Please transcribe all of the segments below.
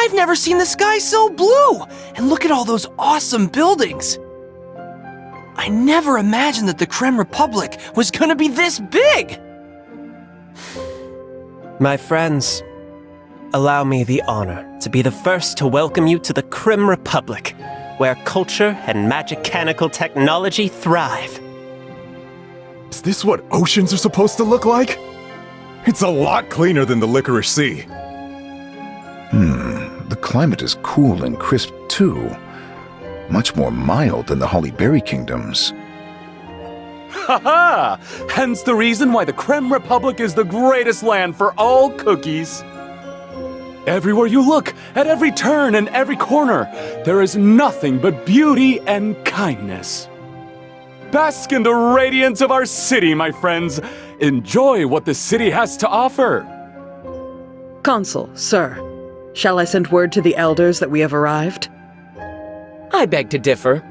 I've never seen the sky so blue! And look at all those awesome buildings! I never imagined that the Crème Republic was gonna be this big! My friends, allow me the honor to be the first to welcome you to the Crème Republic, where culture and magic-canical technology thrive. Is this what oceans are supposed to look like? It's a lot cleaner than the Licorice Sea. The climate is cool and crisp too. Much more mild than the Holly Berry Kingdoms. Ha-ha! Hence the reason why the Crème Republic is the greatest land for all cookies. Everywhere you look, at every turn and every corner, there is nothing but beauty and kindness. Bask in the radiance of our city, my friends. Enjoy what the city has to offer. Consul, sir, shall I send word to the elders that we have arrived? I beg to differ.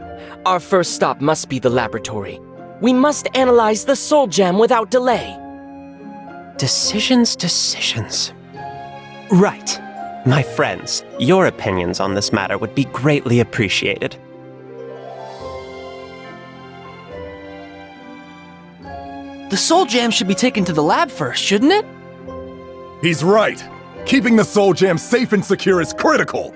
Our first stop must be the laboratory. We must analyze the soul gem without delay. Decisions. Right. My friends, your opinions on this matter would be greatly appreciated. The soul gem should be taken to the lab first, shouldn't it? He's right. Keeping the Soul Gem safe and secure is critical.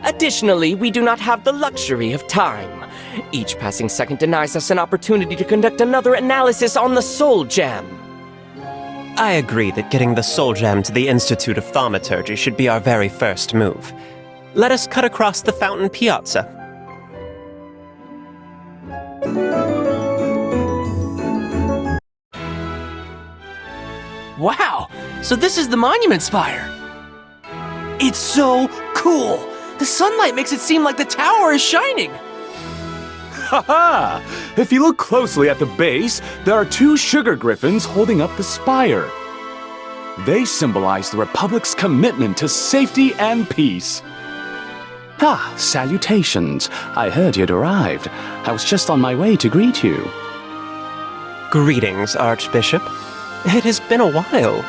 Additionally, we do not have the luxury of time. Each passing second denies us an opportunity to conduct another analysis on the soul gem. I agree that getting the soul gem to the Institute of Thaumaturgy should be our very first move. Let us cut across the fountain piazza. Wow, so this is the monument spire. It's so cool. The sunlight makes it seem like the tower is shining. Ha-ha! If you look closely at the base, there are two sugar griffins holding up the spire. They symbolize the Republic's commitment to safety and peace. Ah, salutations. I heard you'd arrived. I was just on my way to greet you. Greetings, Archbishop. It has been a while.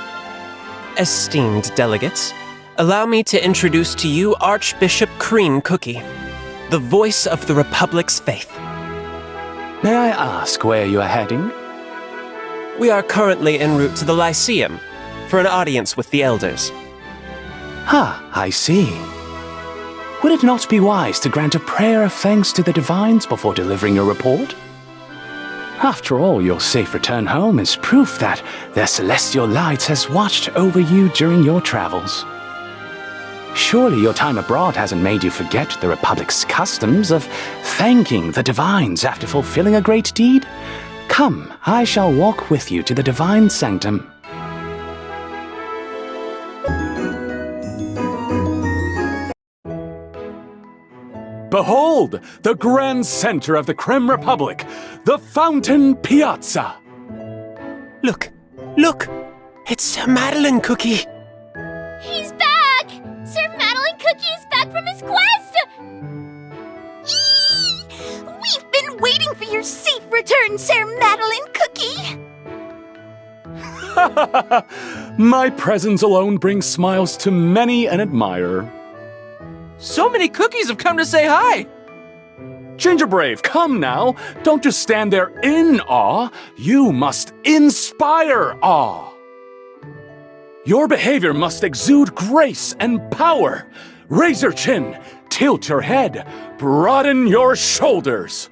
Esteemed delegates, allow me to introduce to you Archbishop Cream Cookie, the voice of the Republic's faith. May I ask where you are heading? We are currently en route to the Lyceum for an audience with the elders. I see. Would it not be wise to grant a prayer of thanks to the divines before delivering your report? After all, your safe return home is proof that their celestial light has watched over you during your travels. Surely your time abroad hasn't made you forget the Republic's customs of thanking the divines after fulfilling a great deed? Come, I shall walk with you to the divine sanctum. Behold, the grand center of the Crème Republic, the Fountain Piazza. Look! It's Sir Madeline Cookie! He's back! Sir Madeline Cookie is back from his quest! Eee! We've been waiting for your safe return, Sir Madeline Cookie! My presence alone brings smiles to many an admirer. So many cookies have come to say hi. Ginger Brave, come now. Don't just stand there in awe. You must inspire awe. Your behavior must exude grace and power. Raise your chin, tilt your head, broaden your shoulders.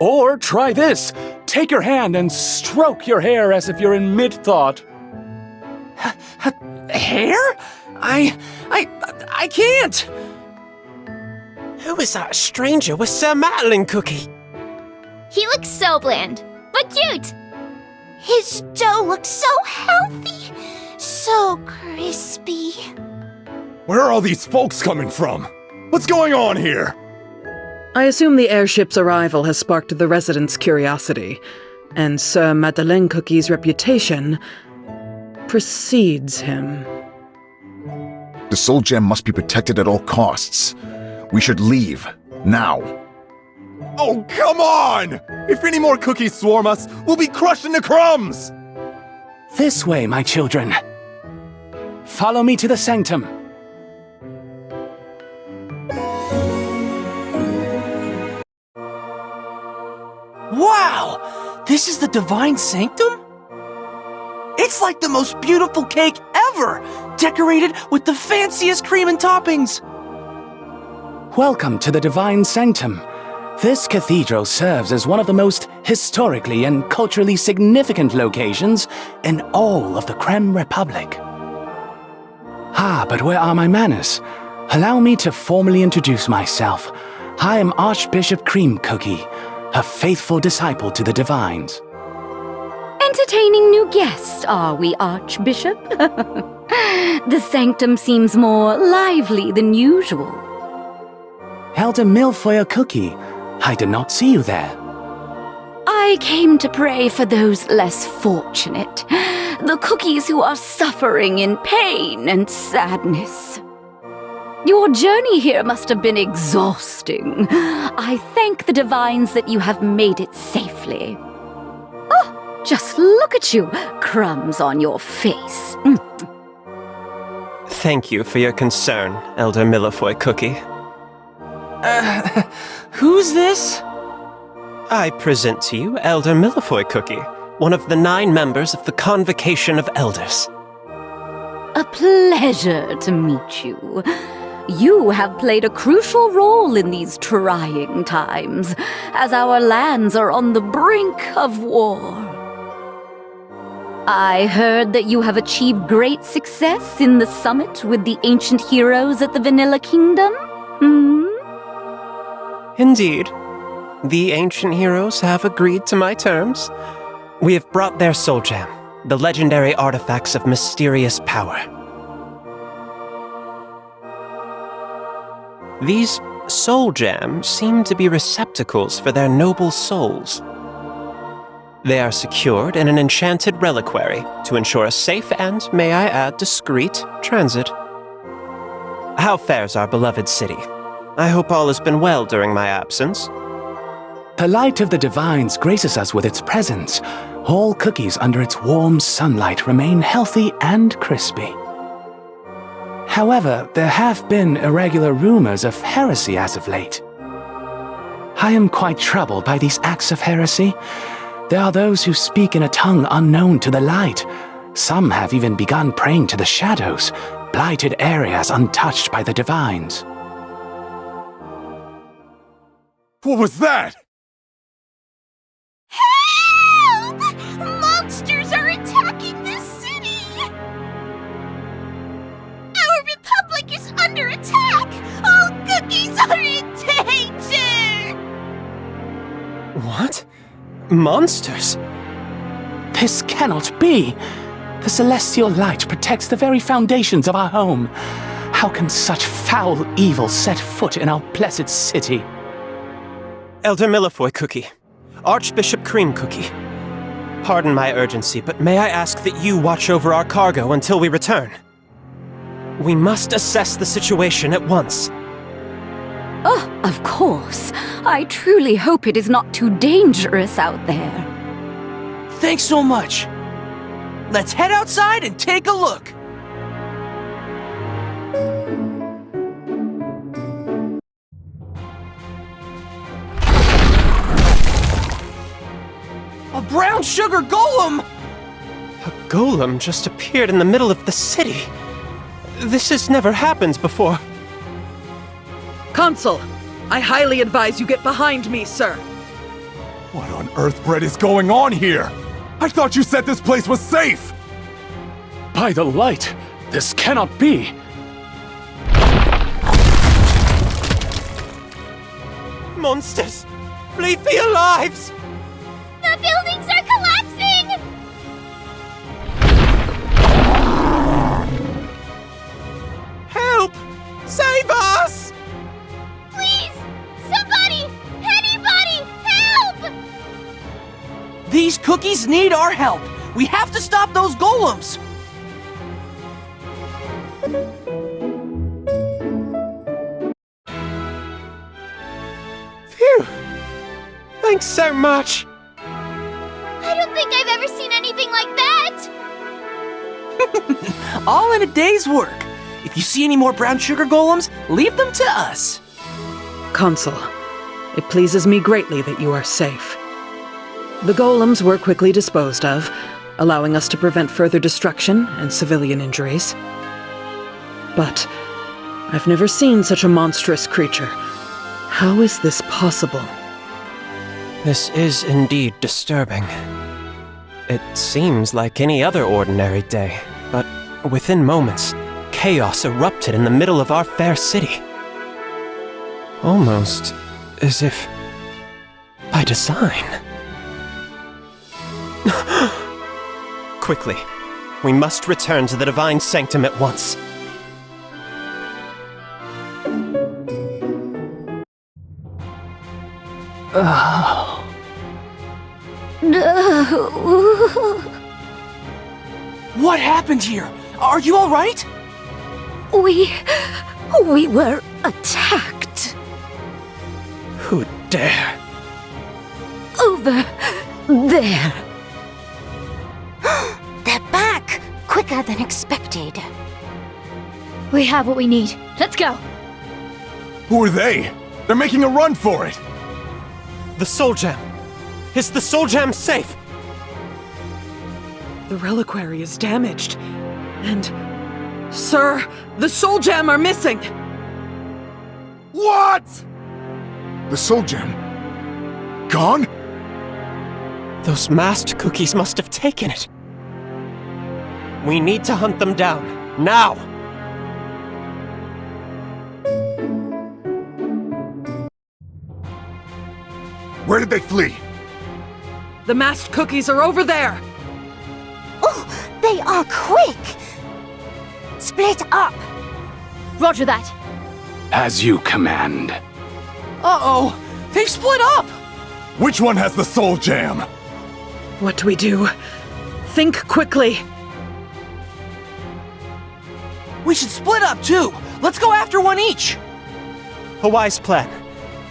Or try this. Take your hand and stroke your hair as if you're in mid-thought. Hair? I can't. Who is that stranger with Sir Madeline Cookie? He looks so bland, but cute! His dough looks so healthy, so crispy. Where are all these folks coming from? What's going on here? I assume the airship's arrival has sparked the residents' curiosity, and Sir Madeleine Cookie's reputation precedes him. The Soul Gem must be protected at all costs. We should leave, now. Oh, come on! If any more cookies swarm us, we'll be crushed into crumbs! This way, my children. Follow me to the sanctum. Wow! This is the Divine Sanctum? It's like the most beautiful cake ever! Decorated with the fanciest cream and toppings! Welcome to the Divine Sanctum. This cathedral serves as one of the most historically and culturally significant locations in all of the Crème Republic. Ah, but where are my manners? Allow me to formally introduce myself. I am Archbishop Crème Cookie, a faithful disciple to the Divines. Entertaining new guests, are we, Archbishop? The sanctum seems more lively than usual. Elder Milfoil Cookie, I did not see you there. I came to pray for those less fortunate, the cookies who are suffering in pain and sadness. Your journey here must have been exhausting. I thank the Divines that you have made it safely. Oh, just look at you, crumbs on your face. Thank you for your concern, Elder Milfoil Cookie. Who's this? I present to you Elder Milfoil Cookie, one of the 9 members of the Convocation of Elders. A pleasure to meet you. You have played a crucial role in these trying times, as our lands are on the brink of war. I heard that you have achieved great success in the summit with the ancient heroes at the Vanilla Kingdom, Indeed. The ancient heroes have agreed to my terms. We have brought their soul gem, the legendary artifacts of mysterious power. These soul gems seem to be receptacles for their noble souls. They are secured in an enchanted reliquary to ensure a safe and, may I add, discreet transit. How fares our beloved city? I hope all has been well during my absence. The light of the Divines graces us with its presence. All cookies under its warm sunlight remain healthy and crispy. However, there have been irregular rumors of heresy as of late. I am quite troubled by these acts of heresy. There are those who speak in a tongue unknown to the light. Some have even begun praying to the shadows, blighted areas untouched by the Divines. What was that? Help! Monsters are attacking this city! Our republic is under attack! All cookies are in danger! What? Monsters? This cannot be! The celestial light protects the very foundations of our home. How can such foul evil set foot in our blessed city? Elder Milfoil Cookie, Archbishop Crème Cookie. Pardon my urgency, but may I ask that you watch over our cargo until we return? We must assess the situation at once. Oh, of course. I truly hope it is not too dangerous out there. Thanks so much. Let's head outside and take a look. A brown sugar golem! A golem just appeared in the middle of the city. This has never happened before. Consul, I highly advise you get behind me, sir. What on earth, Brett, is going on here? I thought you said this place was safe! By the light, this cannot be! Monsters! Flee for your lives! The buildings are collapsing! Help! Save us! Please! Somebody! Anybody! Help! These cookies need our help. We have to stop those golems. Phew! Thanks so much! I don't think I've ever seen anything like that! All in a day's work. If you see any more brown sugar golems, leave them to us. Consul, it pleases me greatly that you are safe. The golems were quickly disposed of, allowing us to prevent further destruction and civilian injuries. But I've never seen such a monstrous creature. How is this possible? This is indeed disturbing. It seems like any other ordinary day, but within moments, chaos erupted in the middle of our fair city. Almost as if by design. Quickly, we must return to the divine sanctum at once. What happened here? Are you all right? We were attacked. Who dare? Over there. They're back! Quicker than expected. We have what we need. Let's go. Who are they? They're making a run for it! The Soul Gem! Is the Soul Gem safe? The reliquary is damaged. And... Sir, the Soul Gem are missing! What?! The Soul Gem? Gone? Those masked cookies must have taken it. We need to hunt them down, now! Where did they flee? The masked cookies are over there! Oh, they are quick! Split up! Roger that. As you command. Uh-oh! They've split up! Which one has the Soul Jam? What do we do? Think quickly. We should split up too! Let's go after one each! A wise plan.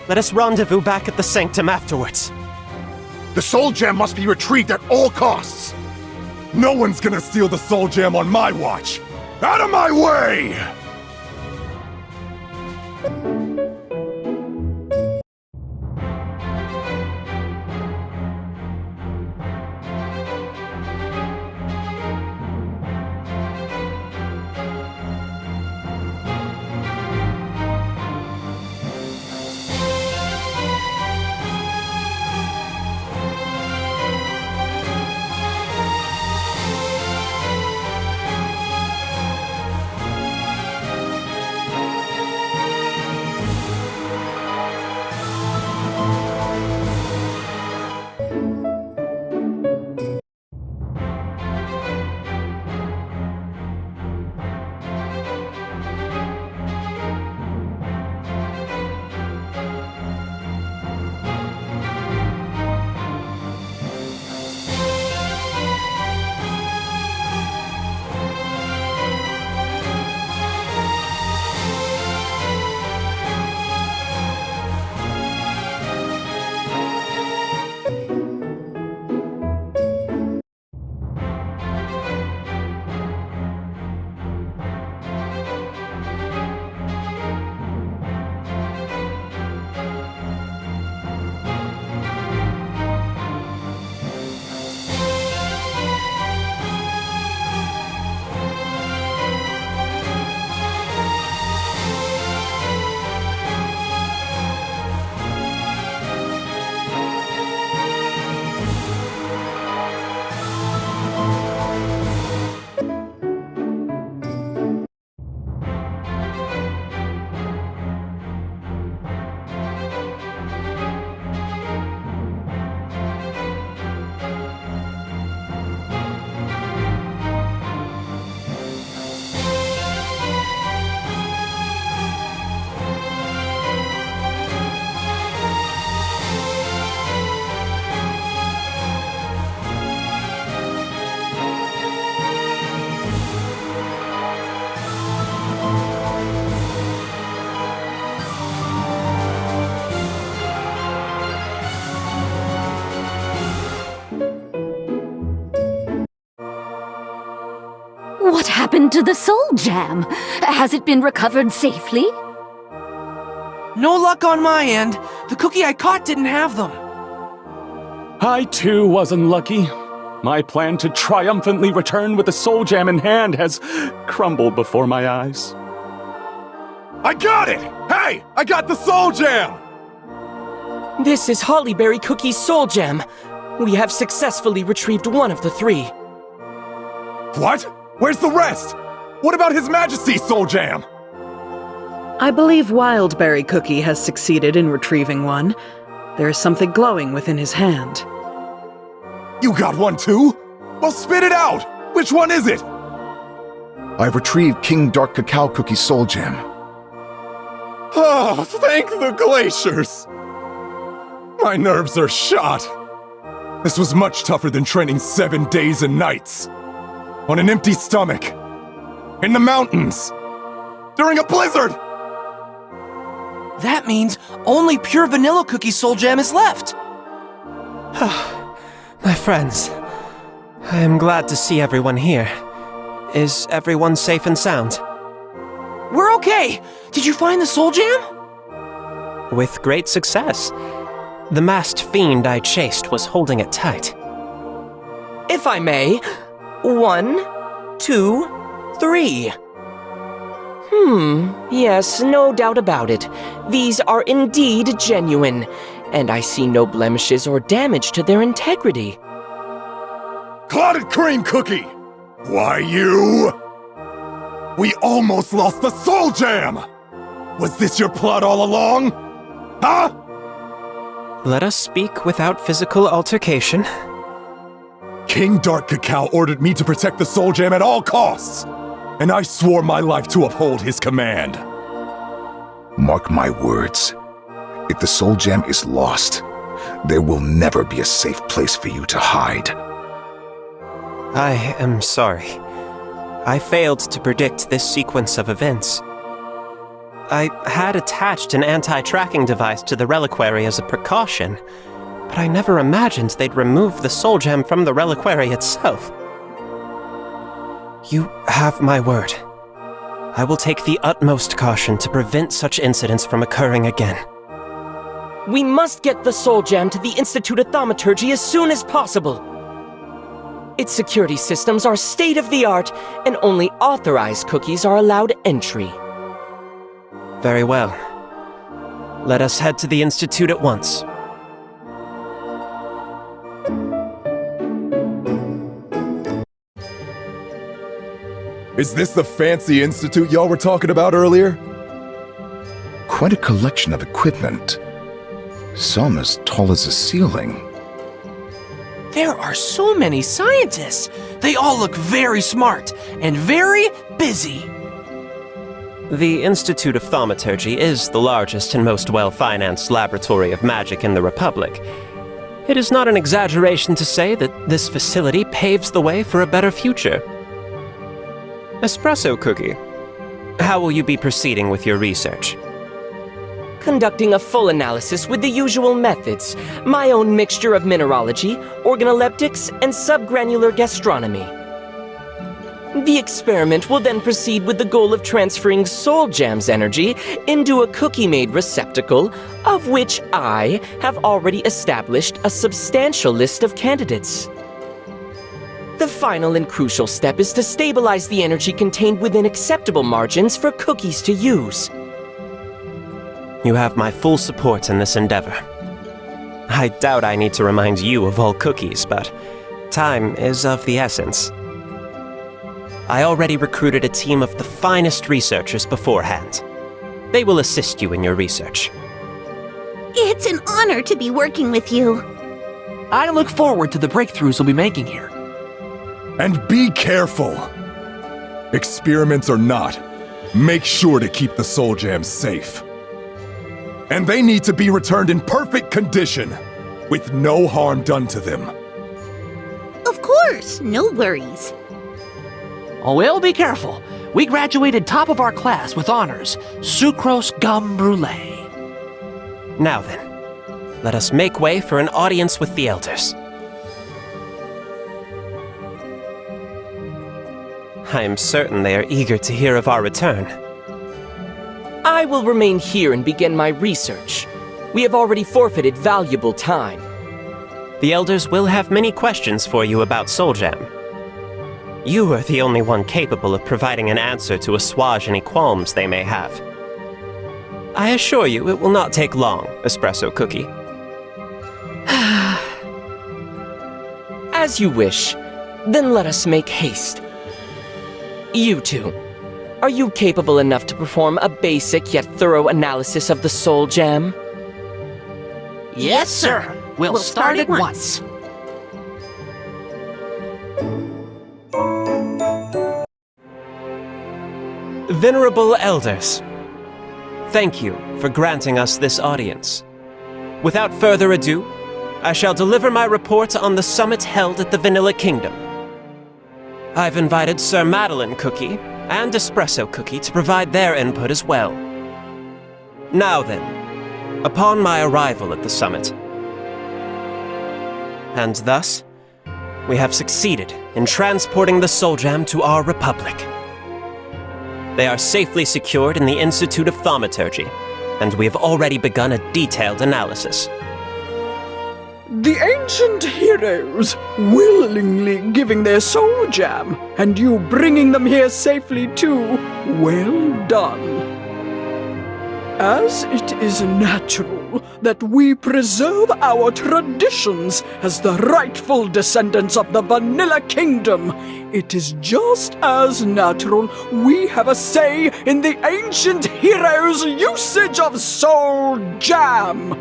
Let us rendezvous back at the sanctum afterwards. The Soul Gem must be retrieved at all costs! No one's gonna steal the Soul Jam on my watch! Out of my way! What happened to the Soul Jam? Has it been recovered safely? No luck on my end. The cookie I caught didn't have them. I too was unlucky. My plan to triumphantly return with the soul gem in hand has crumbled before my eyes. I got it! Hey, I got the soul gem! This is Hollyberry Cookie's soul gem. We have successfully retrieved one of the three. What? Where's the rest? What about His Majesty's soul gem? I believe Wildberry Cookie has succeeded in retrieving one. There is something glowing within his hand. You got one too? Well, spit it out! Which one is it? I've retrieved King Dark Cacao Cookie's soul gem. Oh, thank the glaciers! My nerves are shot. This was much tougher than training 7 days and nights. On an empty stomach. In the mountains. During a blizzard! That means only pure vanilla cookie soul jam is left. My friends, I am glad to see everyone here. Is everyone safe and sound? We're okay. Did you find the soul jam? With great success. The masked fiend I chased was holding it tight. If I may, 1, 2, 3. Yes, no doubt about it. These are indeed genuine, and I see no blemishes or damage to their integrity. Clotted cream cookie! Why you? We almost lost the soul jam! Was this your plot all along? Huh? Let us speak without physical altercation. King Dark Cacao ordered me to protect the soul gem at all costs, and I swore my life to uphold his command. Mark my words. If the soul gem is lost, there will never be a safe place for you to hide. I am sorry. I failed to predict this sequence of events. I had attached an anti-tracking device to the reliquary as a precaution, but I never imagined they'd remove the soul gem from the reliquary itself. You have my word. I will take the utmost caution to prevent such incidents from occurring again. We must get the soul gem to the Institute of Thaumaturgy as soon as possible. Its security systems are state-of-the-art, and only authorized cookies are allowed entry. Very well. Let us head to the Institute at once. Is this the fancy institute y'all were talking about earlier? Quite a collection of equipment. Some as tall as a ceiling. There are so many scientists. They all look very smart and very busy. The Institute of Thaumaturgy is the largest and most well-financed laboratory of magic in the Republic. It is not an exaggeration to say that this facility paves the way for a better future. Espresso Cookie, how will you be proceeding with your research? Conducting a full analysis with the usual methods, my own mixture of mineralogy, organoleptics, and subgranular gastronomy. The experiment will then proceed with the goal of transferring Soul Jam's energy into a cookie-made receptacle, of which I have already established a substantial list of candidates. The final and crucial step is to stabilize the energy contained within acceptable margins for cookies to use. You have my full support in this endeavor. I doubt I need to remind you of all cookies, but time is of the essence. I already recruited a team of the finest researchers beforehand. They will assist you in your research. It's an honor to be working with you. I look forward to the breakthroughs we'll be making here. And be careful! Experiments or not, make sure to keep the soul gems safe. And they need to be returned in perfect condition, with no harm done to them. Of course, no worries. Oh, we'll be careful. We graduated top of our class with honors. Sucrose Gum Brulee. Now then, let us make way for an audience with the elders. I am certain they are eager to hear of our return. I will remain here and begin my research. We have already forfeited valuable time. The elders will have many questions for you about Soul Jam. You are the only one capable of providing an answer to assuage any qualms they may have. I assure you it will not take long, Espresso Cookie. As you wish. Then let us make haste. You two, are you capable enough to perform a basic yet thorough analysis of the Soul Gem? Yes, sir. We'll start at once. Venerable elders, thank you for granting us this audience. Without further ado, I shall deliver my report on the summit held at the Vanilla Kingdom. I've invited Sir Madeline Cookie and Espresso Cookie to provide their input as well. Now then, upon my arrival at the summit, and thus, we have succeeded in transporting the Soul Jam to our Republic. They are safely secured in the Institute of Thaumaturgy, and we have already begun a detailed analysis. The ancient heroes willingly giving their soul jam, and you bringing them here safely too. Well done. As it is natural that we preserve our traditions as the rightful descendants of the Vanilla Kingdom, it is just as natural we have a say in the ancient heroes' usage of soul jam.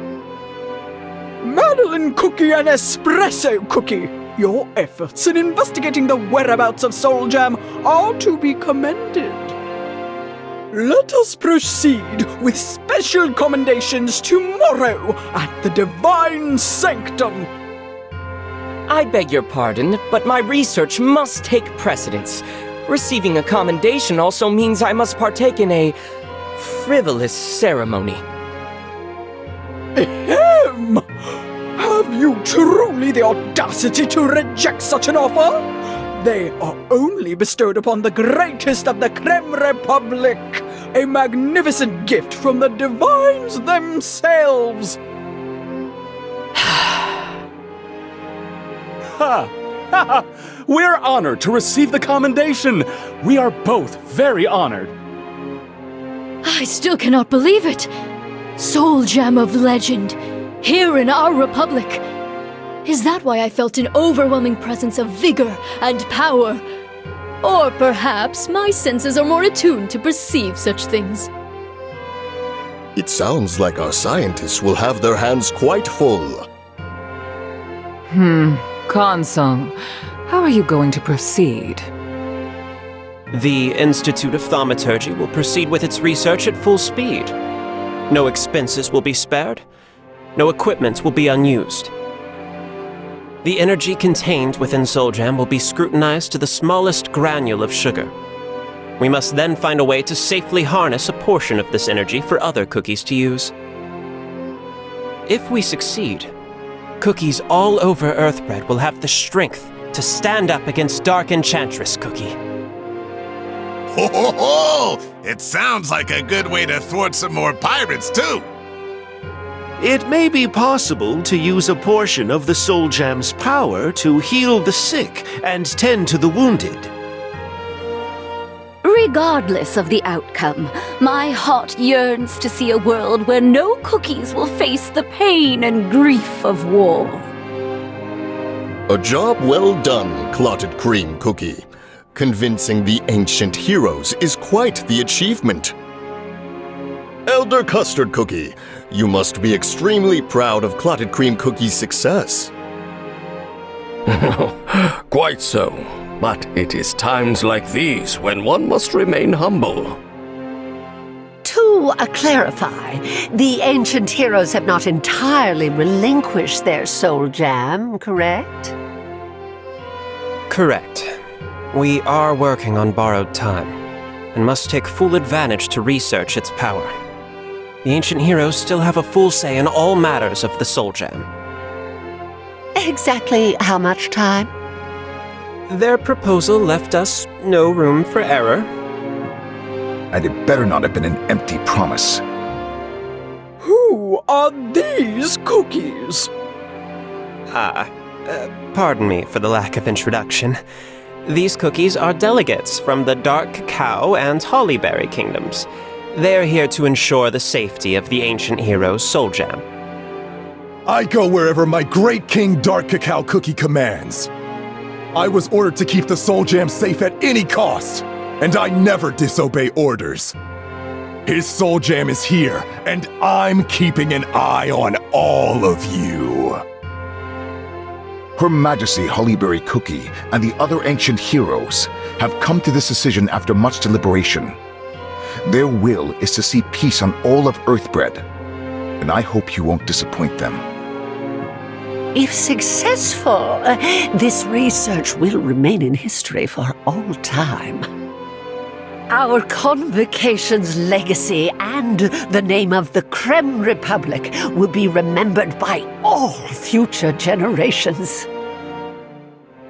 Madeline Cookie and Espresso Cookie, your efforts in investigating the whereabouts of Soul Jam are to be commended. Let us proceed with special commendations tomorrow at the Divine Sanctum. I beg your pardon, but my research must take precedence. Receiving a commendation also means I must partake in a frivolous ceremony. Ahem! Have you truly the audacity to reject such an offer? They are only bestowed upon the greatest of the Crème Republic, a magnificent gift from the divines themselves. We're honored to receive the commendation. We are both very honored. I still cannot believe it. Soul Gem of legend, here in our republic. Is that why I felt an overwhelming presence of vigor and power? Or perhaps my senses are more attuned to perceive such things. It sounds like our scientists will have their hands quite full. Consung, how are you going to proceed? The Institute of Thaumaturgy will proceed with its research at full speed. No expenses will be spared. No equipment will be unused. The energy contained within Soul Jam will be scrutinized to the smallest granule of sugar. We must then find a way to safely harness a portion of this energy for other cookies to use. If we succeed, cookies all over Earthbread will have the strength to stand up against Dark Enchantress Cookie. Ho ho ho! It sounds like a good way to thwart some more pirates, too! It may be possible to use a portion of the Soul Jam's power to heal the sick and tend to the wounded. Regardless of the outcome, my heart yearns to see a world where no cookies will face the pain and grief of war. A job well done, Clotted Cream Cookie. Convincing the ancient heroes is quite the achievement. Elder Custard Cookie, you must be extremely proud of Clotted Cream Cookie's success. Quite so. But it is times like these when one must remain humble. To clarify, the ancient heroes have not entirely relinquished their soul jam, correct? Correct. We are working on borrowed time, and must take full advantage to research its power. The ancient heroes still have a full say in all matters of the Soul Jam. Exactly how much time? Their proposal left us no room for error. And it better not have been an empty promise. Who are these cookies? Pardon me for the lack of introduction. These cookies are delegates from the Dark Cacao and Hollyberry kingdoms. They're here to ensure the safety of the ancient hero's soul gem. I go wherever my great King Dark Cacao Cookie commands. I was ordered to keep the soul gem safe at any cost, and I never disobey orders. His soul gem is here, and I'm keeping an eye on all of you. Her Majesty Hollyberry Cookie and the other ancient heroes have come to this decision after much deliberation. Their will is to see peace on all of Earthbread, and I hope you won't disappoint them. If successful, this research will remain in history for all time. Our convocation's legacy and the name of the Crème Republic will be remembered by all future generations.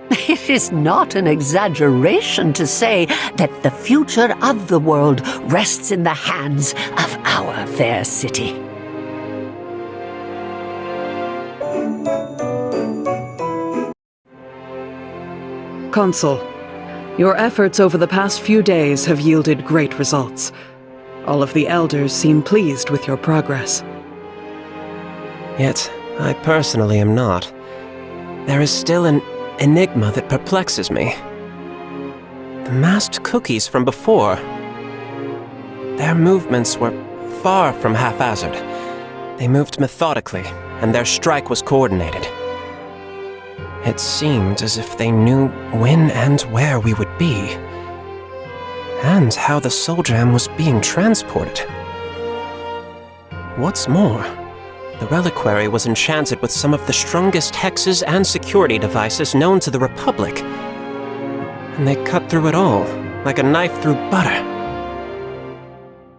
It is not an exaggeration to say that the future of the world rests in the hands of our fair city. Consul, your efforts over the past few days have yielded great results. All of the elders seem pleased with your progress. Yet, I personally am not. There is still an enigma that perplexes me. The masked cookies from before. Their movements were far from haphazard. They moved methodically, and their strike was coordinated. It seemed as if they knew when and where we would be, and how the soul gem was being transported. What's more, the reliquary was enchanted with some of the strongest hexes and security devices known to the Republic, and they cut through it all, like a knife through butter.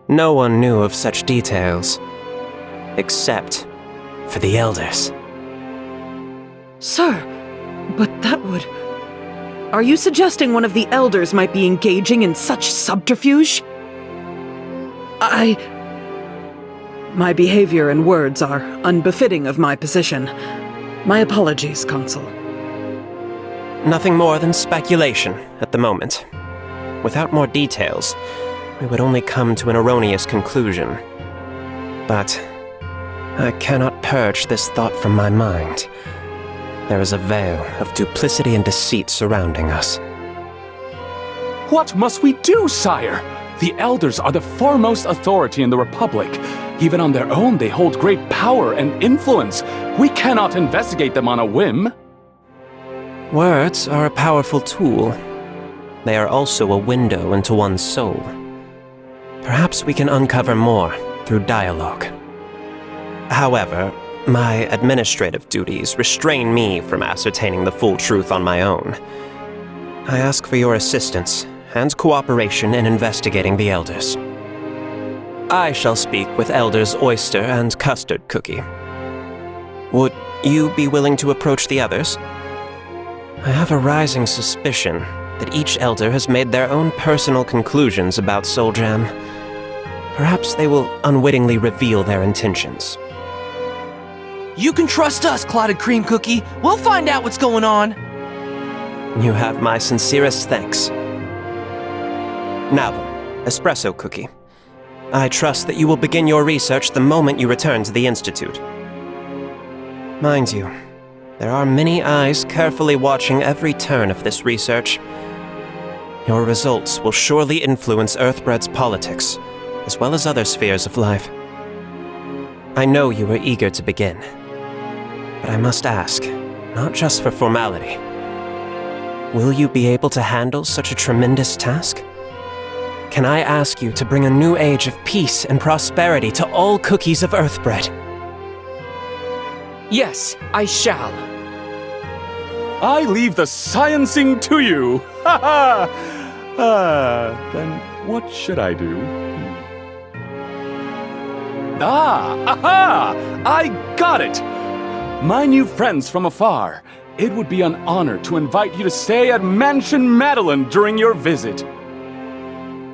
No one knew of such details, except for the elders. Sir, but that would... Are you suggesting one of the elders might be engaging in such subterfuge? My behavior and words are unbefitting of my position. My apologies, Consul. Nothing more than speculation at the moment. Without more details, we would only come to an erroneous conclusion. But I cannot purge this thought from my mind. There is a veil of duplicity and deceit surrounding us. What must we do, sire? The elders are the foremost authority in the Republic. Even on their own, they hold great power and influence. We cannot investigate them on a whim. Words are a powerful tool. They are also a window into one's soul. Perhaps we can uncover more through dialogue. However, my administrative duties restrain me from ascertaining the full truth on my own. I ask for your assistance and cooperation in investigating the elders. I shall speak with Elders Oyster and Custard Cookie. Would you be willing to approach the others? I have a rising suspicion that each elder has made their own personal conclusions about Soul Gem. Perhaps they will unwittingly reveal their intentions. You can trust us, Clotted Cream Cookie. We'll find out what's going on. You have my sincerest thanks. Now then, Espresso Cookie. I trust that you will begin your research the moment you return to the Institute. Mind you, there are many eyes carefully watching every turn of this research. Your results will surely influence Earthbread's politics, as well as other spheres of life. I know you are eager to begin. But I must ask, not just for formality. Will you be able to handle such a tremendous task? Can I ask you to bring a new age of peace and prosperity to all cookies of Earthbread? Yes, I shall. I leave the sciencing to you. Ha ha! Then what should I do? Aha! I got it! My new friends from afar. It would be an honor to invite you to stay at Mansion Madeline during your visit.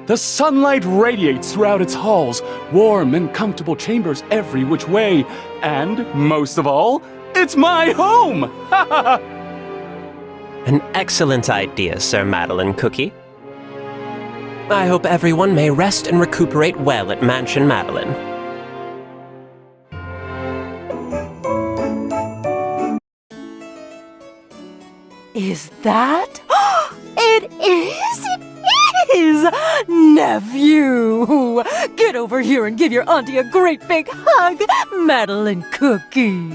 The sunlight radiates throughout its halls, warm and comfortable chambers every which way, and, most of all, It's my home! An excellent idea, Sir Madeline Cookie. I hope everyone may rest and recuperate well at Mansion Madeline. Is that? It is! It is! Nephew! Get over here and give your auntie a great big hug, Madeline Cookie!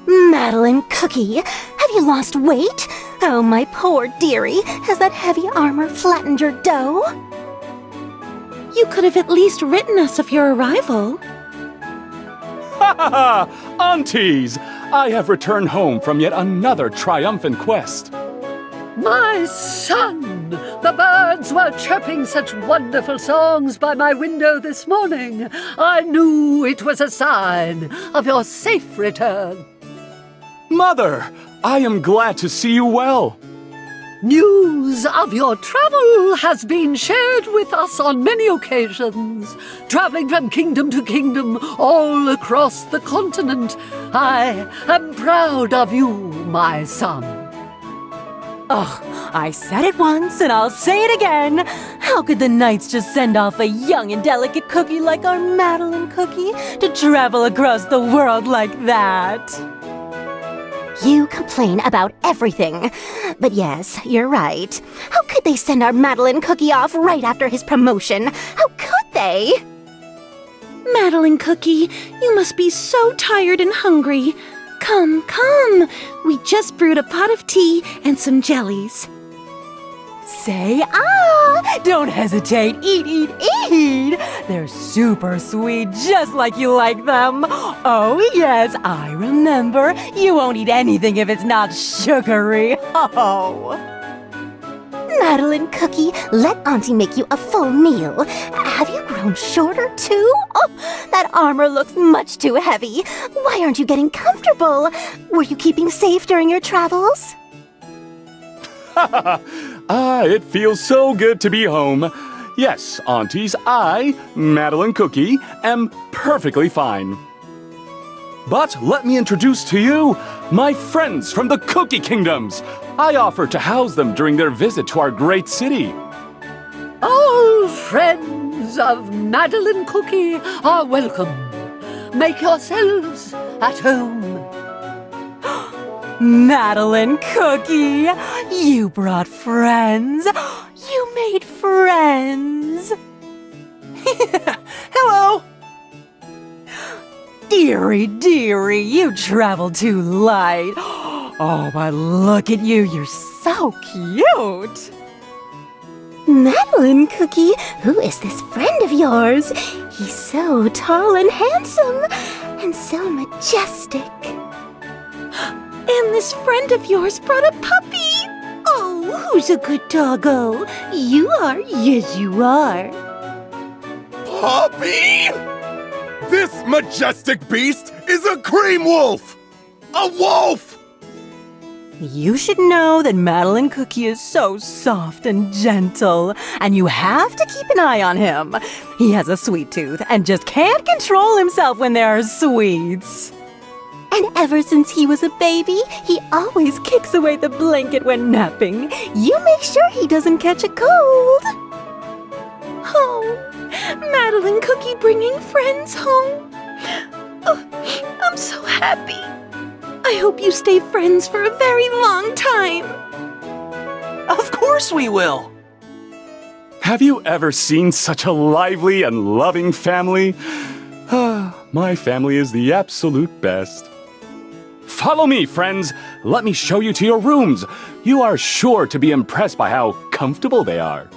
Madeline Cookie, have you lost weight? Oh, my poor dearie, has that heavy armor flattened your dough? You could have at least written us of your arrival. Ha ha ha! Aunties! I have returned home from yet another triumphant quest. My son! The birds were chirping such wonderful songs by my window this morning. I knew it was a sign of your safe return. Mother, I am glad to see you well. News of your travel has been shared with us on many occasions, traveling from kingdom to kingdom all across the continent. I am proud of you, my son. Ugh, I said it once and I'll say it again. How could the knights just send off a young and delicate cookie like our Madeline Cookie to travel across the world like that? You complain about everything. But yes, you're right. How could they send our Madeline Cookie off right after his promotion? How could they? Madeline Cookie, you must be so tired and hungry. Come, come. We just brewed a pot of tea and some jellies. Say ah! Don't hesitate. Eat, eat, eat! They're super sweet, just like you like them. Oh, yes, I remember. You won't eat anything if it's not sugary. Oh! Madeline Cookie, let Auntie make you a full meal. Have you grown shorter, too? Oh, that armor looks much too heavy. Why aren't you getting comfortable? Were you keeping safe during your travels? It feels so good to be home. Yes, aunties, I, Madeline Cookie, am perfectly fine. But let me introduce to you my friends from the Cookie Kingdoms. I offer to house them during their visit to our great city. All friends of Madeline Cookie are welcome. Make yourselves at home. Madeline Cookie, you brought friends. You made friends. Hello. Dearie, dearie, you travel too light. Oh, but look at you, you're so cute. Madeline Cookie, who is this friend of yours? He's so tall and handsome, and so majestic. And this friend of yours brought a puppy. Oh, who's a good doggo? You are, yes you are. Puppy? This majestic beast is a cream wolf! A wolf! You should know that Madeline Cookie is so soft and gentle, and you have to keep an eye on him. He has a sweet tooth and just can't control himself when there are sweets. And ever since he was a baby, he always kicks away the blanket when napping. You make sure he doesn't catch a cold. Oh, Madeline Cookie bringing friends home. Oh, I'm so happy. I hope you stay friends for a very long time. Of course we will. Have you ever seen such a lively and loving family? My family is the absolute best. Follow me, friends. Let me show you to your rooms. You are sure to be impressed by how comfortable they are.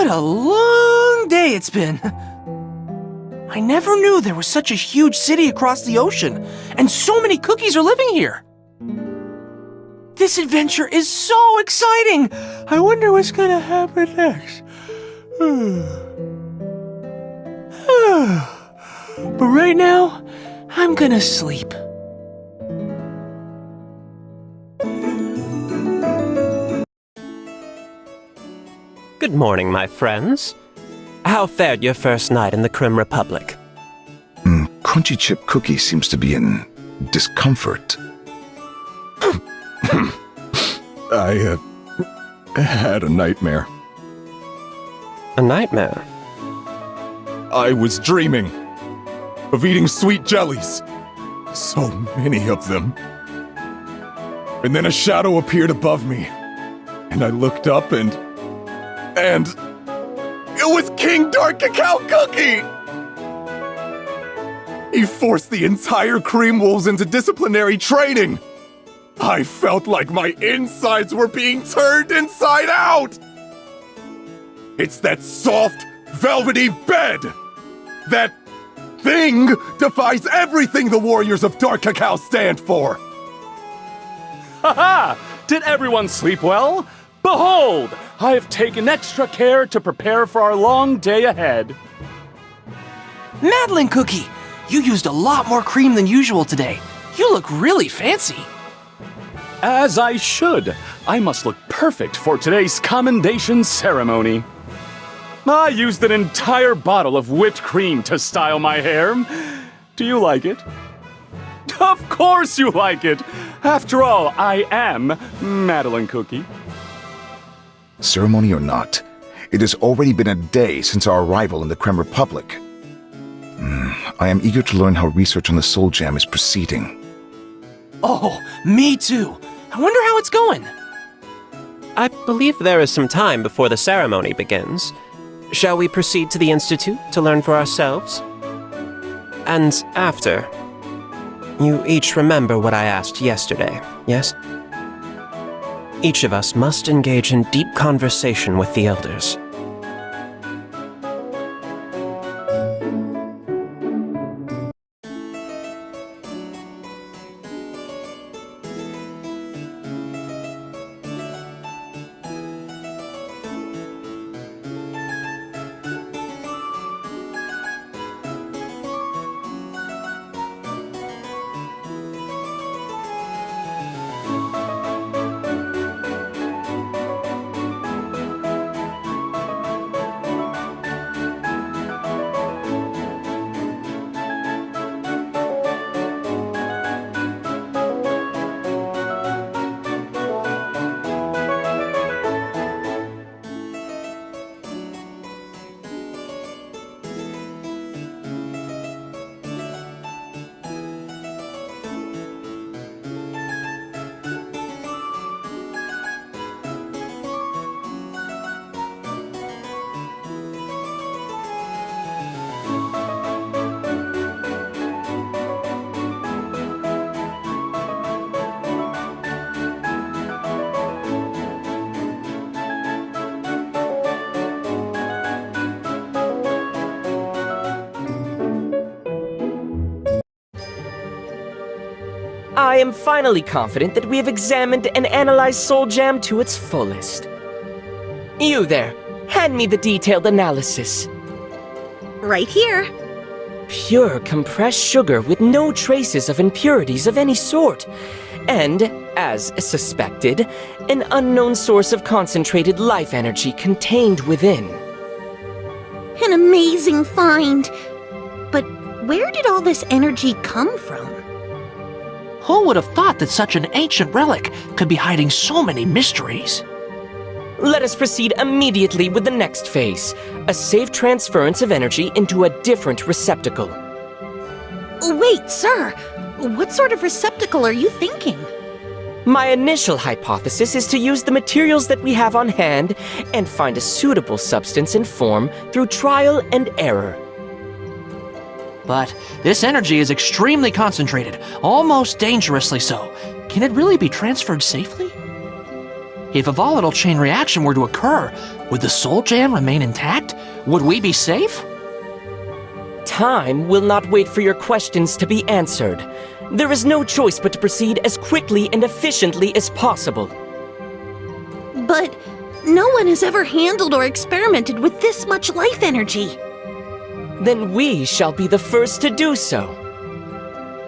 What a long day it's been. I never knew there was such a huge city across the ocean, and so many cookies are living here. This adventure is so exciting! I wonder what's gonna happen next. But right now, I'm gonna sleep. Good morning, my friends. How fared your first night in the Crème Republic? Crunchy Chip Cookie seems to be in discomfort. I had a nightmare. A nightmare? I was dreaming of eating sweet jellies. So many of them. And then a shadow appeared above me. And I looked up and it was King Dark Cacao Cookie! He forced the entire Cream Wolves into disciplinary training. I felt like my insides were being turned inside out! It's that soft, velvety bed! That thing defies everything the Warriors of Dark Cacao stand for! Ha-ha! Did everyone sleep well? Behold! I have taken extra care to prepare for our long day ahead. Madeline Cookie, you used a lot more cream than usual today. You look really fancy. As I should. I must look perfect for today's commendation ceremony. I used an entire bottle of whipped cream to style my hair. Do you like it? Of course you like it! After all, I am Madeline Cookie. Ceremony or not, it has already been a day since our arrival in the Crème Republic. I am eager to learn how research on the Soul Gem is proceeding. Oh, me too. I wonder how it's going. I believe there is some time before the ceremony begins. Shall we proceed to the Institute to learn for ourselves? And after, you each remember what I asked yesterday, yes? Each of us must engage in deep conversation with the elders. I am finally confident that we have examined and analyzed Soul Jam to its fullest. You there, hand me the detailed analysis. Right here. Pure compressed sugar with no traces of impurities of any sort. And, as suspected, an unknown source of concentrated life energy contained within. An amazing find. But where did all this energy come from? Who would have thought that such an ancient relic could be hiding so many mysteries? Let us proceed immediately with the next phase, a safe transference of energy into a different receptacle. Wait, sir. What sort of receptacle are you thinking? My initial hypothesis is to use the materials that we have on hand and find a suitable substance and form through trial and error. But this energy is extremely concentrated, almost dangerously so. Can it really be transferred safely? If a volatile chain reaction were to occur, would the soul jam remain intact? Would we be safe? Time will not wait for your questions to be answered. There is no choice but to proceed as quickly and efficiently as possible. But no one has ever handled or experimented with this much life energy. Then we shall be the first to do so.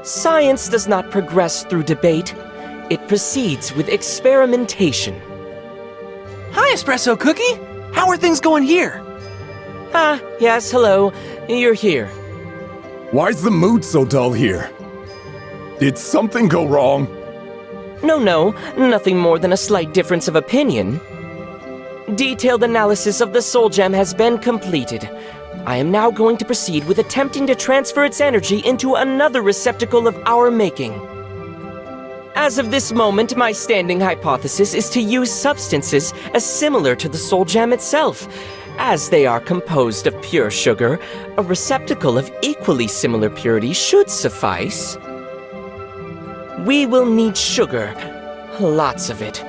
Science does not progress through debate. It proceeds with experimentation. Hi, Espresso Cookie! How are things going here? Ah, yes, hello. You're here. Why's the mood so dull here? Did something go wrong? No, nothing more than a slight difference of opinion. Detailed analysis of the soul gem has been completed. I am now going to proceed with attempting to transfer its energy into another receptacle of our making. As of this moment, my standing hypothesis is to use substances as similar to the soul gem itself. As they are composed of pure sugar, a receptacle of equally similar purity should suffice. We will need sugar. Lots of it.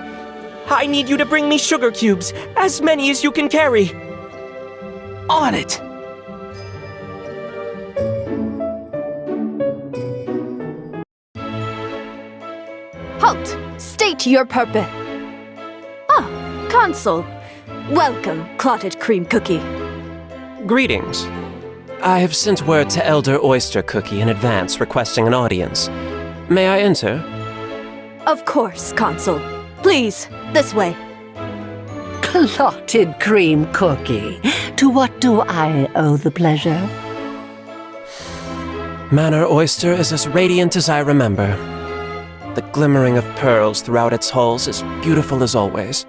I need you to bring me sugar cubes, as many as you can carry. On it! Halt! State your purpose. Ah, Consul. Welcome, Clotted Cream Cookie. Greetings. I have sent word to Elder Oyster Cookie in advance requesting an audience. May I enter? Of course, Consul. Please, this way. Clotted Cream Cookie. To what do I owe the pleasure? Manor Oyster is as radiant as I remember. The glimmering of pearls throughout its halls is beautiful as always.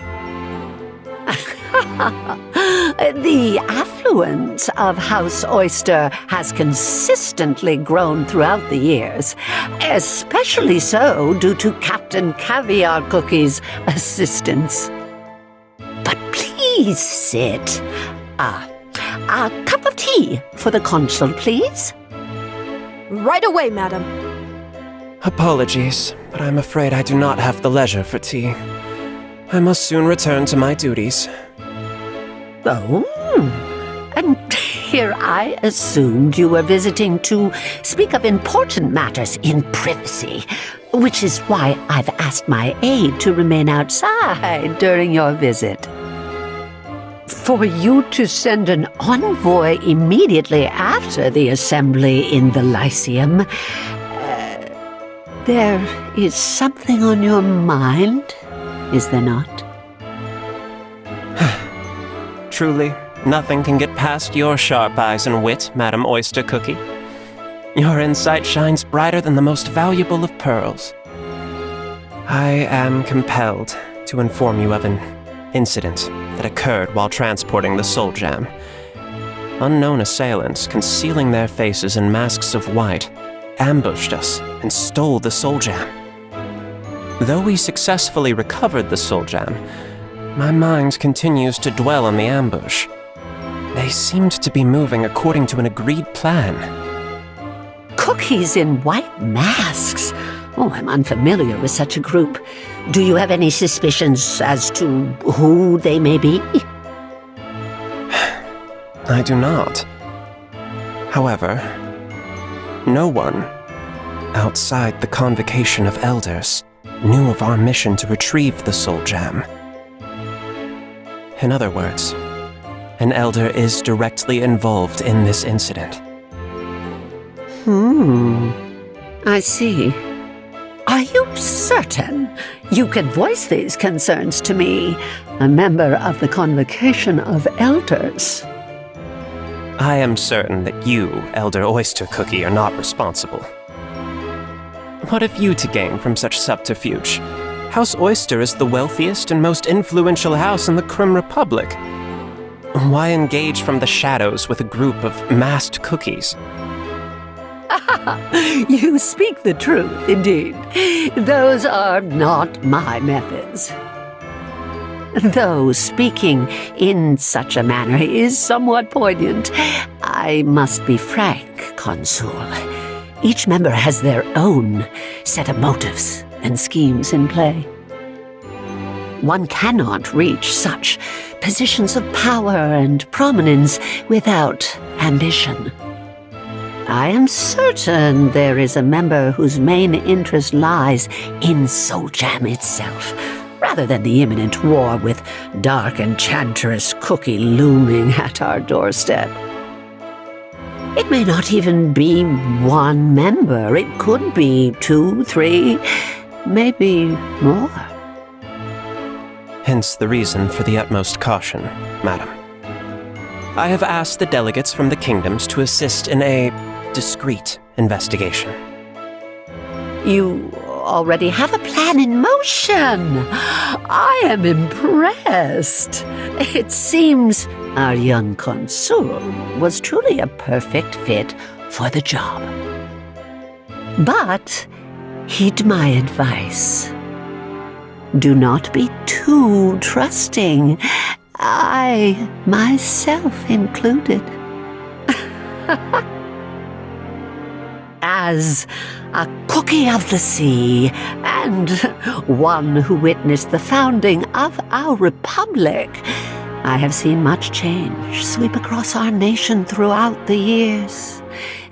The affluence of House Oyster has consistently grown throughout the years, especially so due to Captain Caviar Cookie's assistance. But please sit. A cup of tea for the consul, please. Right away, madam. Apologies, but I'm afraid I do not have the leisure for tea. I must soon return to my duties. Oh, and here I assumed you were visiting to speak of important matters in privacy, which is why I've asked my aide to remain outside during your visit. For you to send an envoy immediately after the assembly in the Lyceum, there is something on your mind, is there not? Truly, nothing can get past your sharp eyes and wit, Madam Oyster Cookie. Your insight shines brighter than the most valuable of pearls. I am compelled to inform you of an incident that occurred while transporting the soul gem. Unknown assailants, concealing their faces in masks of white, ambushed us and stole the soul gem. Though we successfully recovered the soul gem, my mind continues to dwell on the ambush. They seemed to be moving according to an agreed plan. Cookies in white masks? Oh, I'm unfamiliar with such a group. Do you have any suspicions as to who they may be? I do not. However, no one outside the convocation of elders knew of our mission to retrieve the soul gem. In other words, an elder is directly involved in this incident. I see. Are you certain you can voice these concerns to me, a member of the convocation of elders? I am certain that you, Elder Oyster Cookie, are not responsible. What have you to gain from such subterfuge? House Oyster is the wealthiest and most influential house in the Crème Republic. Why engage from the shadows with a group of masked cookies? You speak the truth, indeed. Those are not my methods. Though speaking in such a manner is somewhat poignant, I must be frank, Consul. Each member has their own set of motives and schemes in play. One cannot reach such positions of power and prominence without ambition. I am certain there is a member whose main interest lies in Soul Jam itself, rather than the imminent war with Dark Enchantress Cookie looming at our doorstep. It may not even be one member. It could be 2, 3, maybe more. Hence the reason for the utmost caution, madam. I have asked the delegates from the kingdoms to assist in a discreet investigation. You already have a plan in motion. I am impressed. It seems our young consul was truly a perfect fit for the job. But heed my advice. Do not be too trusting. I, myself included. As a cookie of the sea, and one who witnessed the founding of our republic, I have seen much change sweep across our nation throughout the years.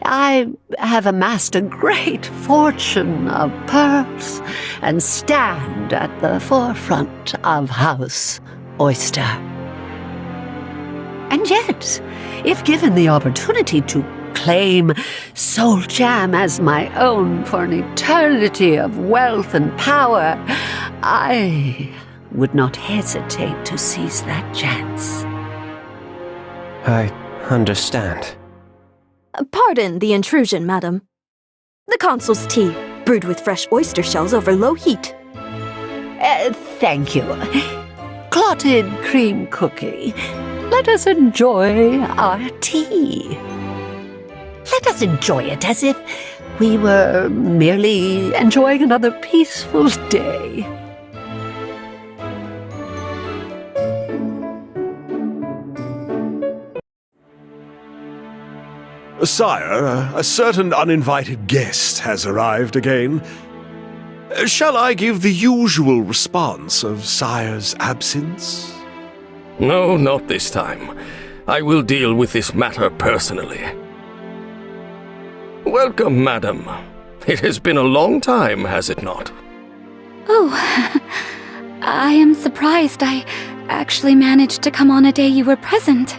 I have amassed a great fortune of pearls and stand at the forefront of House Oyster. And yet, if given the opportunity to claim Soul Jam as my own for an eternity of wealth and power, I would not hesitate to seize that chance. I understand. Pardon the intrusion, madam. The consul's tea, brewed with fresh oyster shells over low heat. Thank you. Clotted cream cookie, let us enjoy our tea. Let us enjoy it as if we were merely enjoying another peaceful day. Sire, a certain uninvited guest has arrived again. Shall I give the usual response of Sire's absence? No, not this time. I will deal with this matter personally. Welcome, madam. It has been a long time, has it not? Oh, I am surprised I actually managed to come on a day you were present.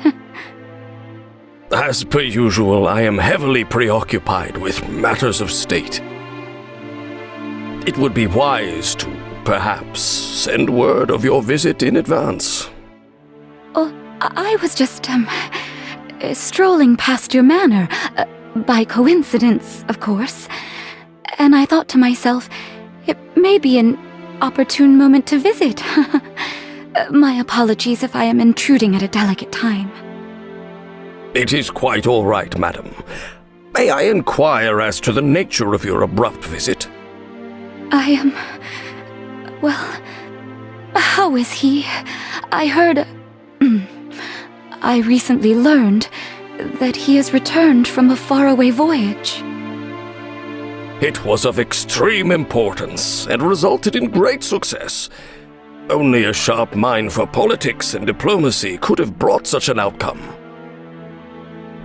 As per usual, I am heavily preoccupied with matters of state. It would be wise to, perhaps, send word of your visit in advance. Oh, I was just, strolling past your manor, by coincidence, of course. And I thought to myself, it may be an opportune moment to visit. My apologies if I am intruding at a delicate time. It is quite all right, madam. May I inquire as to the nature of your abrupt visit? I am... well, how is he? I heard... I recently learned that he has returned from a faraway voyage. It was of extreme importance and resulted in great success. Only a sharp mind for politics and diplomacy could have brought such an outcome.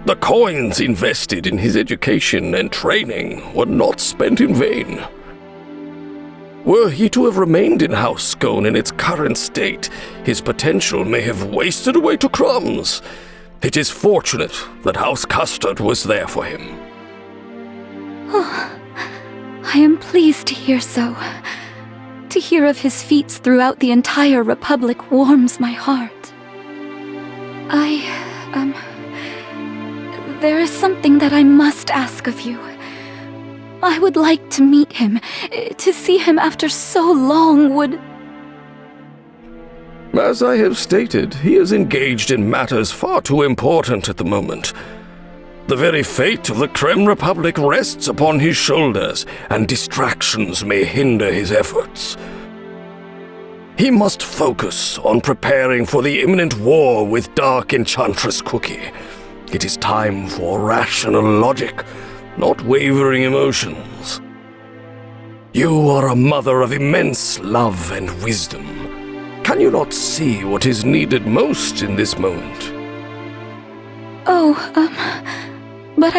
The coins invested in his education and training were not spent in vain. Were he to have remained in House Scone in its current state, his potential may have wasted away to crumbs. It is fortunate that House Custard was there for him. Oh, I am pleased to hear so. To hear of his feats throughout the entire Republic warms my heart. There is something that I must ask of you. I would like to meet him. To see him after so long would... As I have stated, he is engaged in matters far too important at the moment. The very fate of the Crème Republic rests upon his shoulders, and distractions may hinder his efforts. He must focus on preparing for the imminent war with Dark Enchantress Cookie. It is time for rational logic, not wavering emotions. You are a mother of immense love and wisdom. Can you not see what is needed most in this moment? Oh, but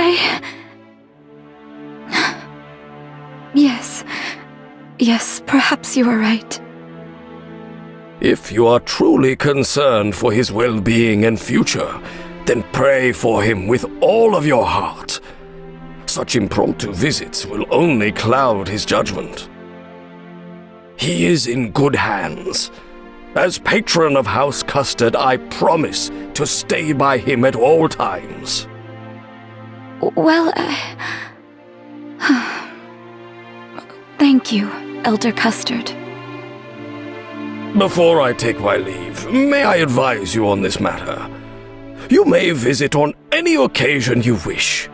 Yes, perhaps you are right. If you are truly concerned for his well-being and future, then pray for him with all of your heart. Such impromptu visits will only cloud his judgment. He is in good hands. As patron of House Custard, I promise to stay by him at all times. Well, thank you, Elder Custard. Before I take my leave, may I advise you on this matter? You may visit on any occasion you wish.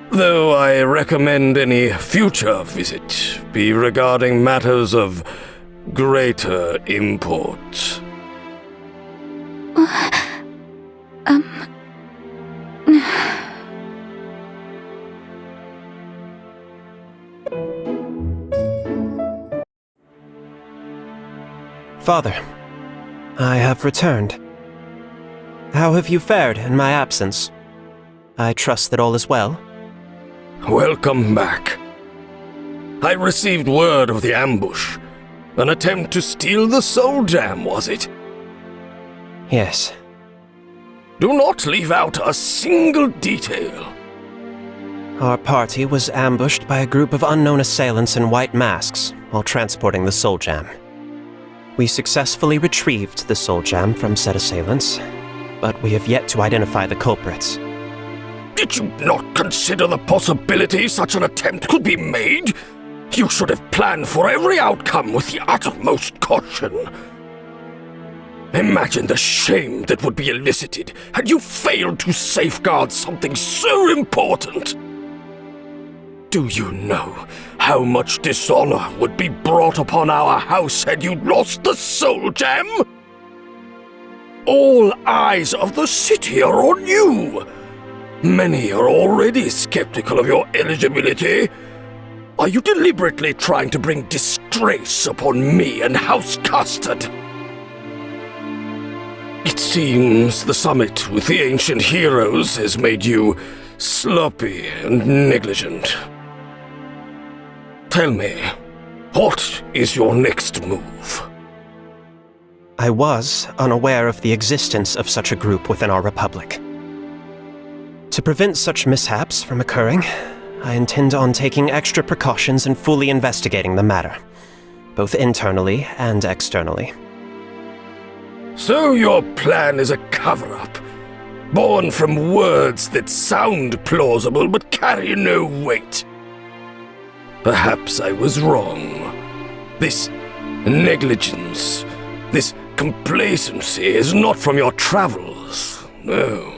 Though I recommend any future visit be regarding matters of greater import. Father, I have returned. How have you fared in my absence? I trust that all is well. Welcome back. I received word of the ambush. An attempt to steal the Soul Gem, was it? Yes. Do not leave out a single detail. Our party was ambushed by a group of unknown assailants in white masks while transporting the Soul Gem. We successfully retrieved the Soul Gem from said assailants, but we have yet to identify the culprits. Did you not consider the possibility such an attempt could be made? You should have planned for every outcome with the utmost caution. Imagine the shame that would be elicited had you failed to safeguard something so important. Do you know how much dishonor would be brought upon our house had you lost the Soul Gem? All eyes of the city are on you. Many are already skeptical of your eligibility. Are you deliberately trying to bring disgrace upon me and House Custard? It seems the summit with the ancient heroes has made you sloppy and negligent. Tell me, what is your next move? I was unaware of the existence of such a group within our republic. To prevent such mishaps from occurring, I intend on taking extra precautions and fully investigating the matter, both internally and externally. So your plan is a cover-up, born from words that sound plausible but carry no weight. Perhaps I was wrong. This negligence, this complacency is not from your travels, no.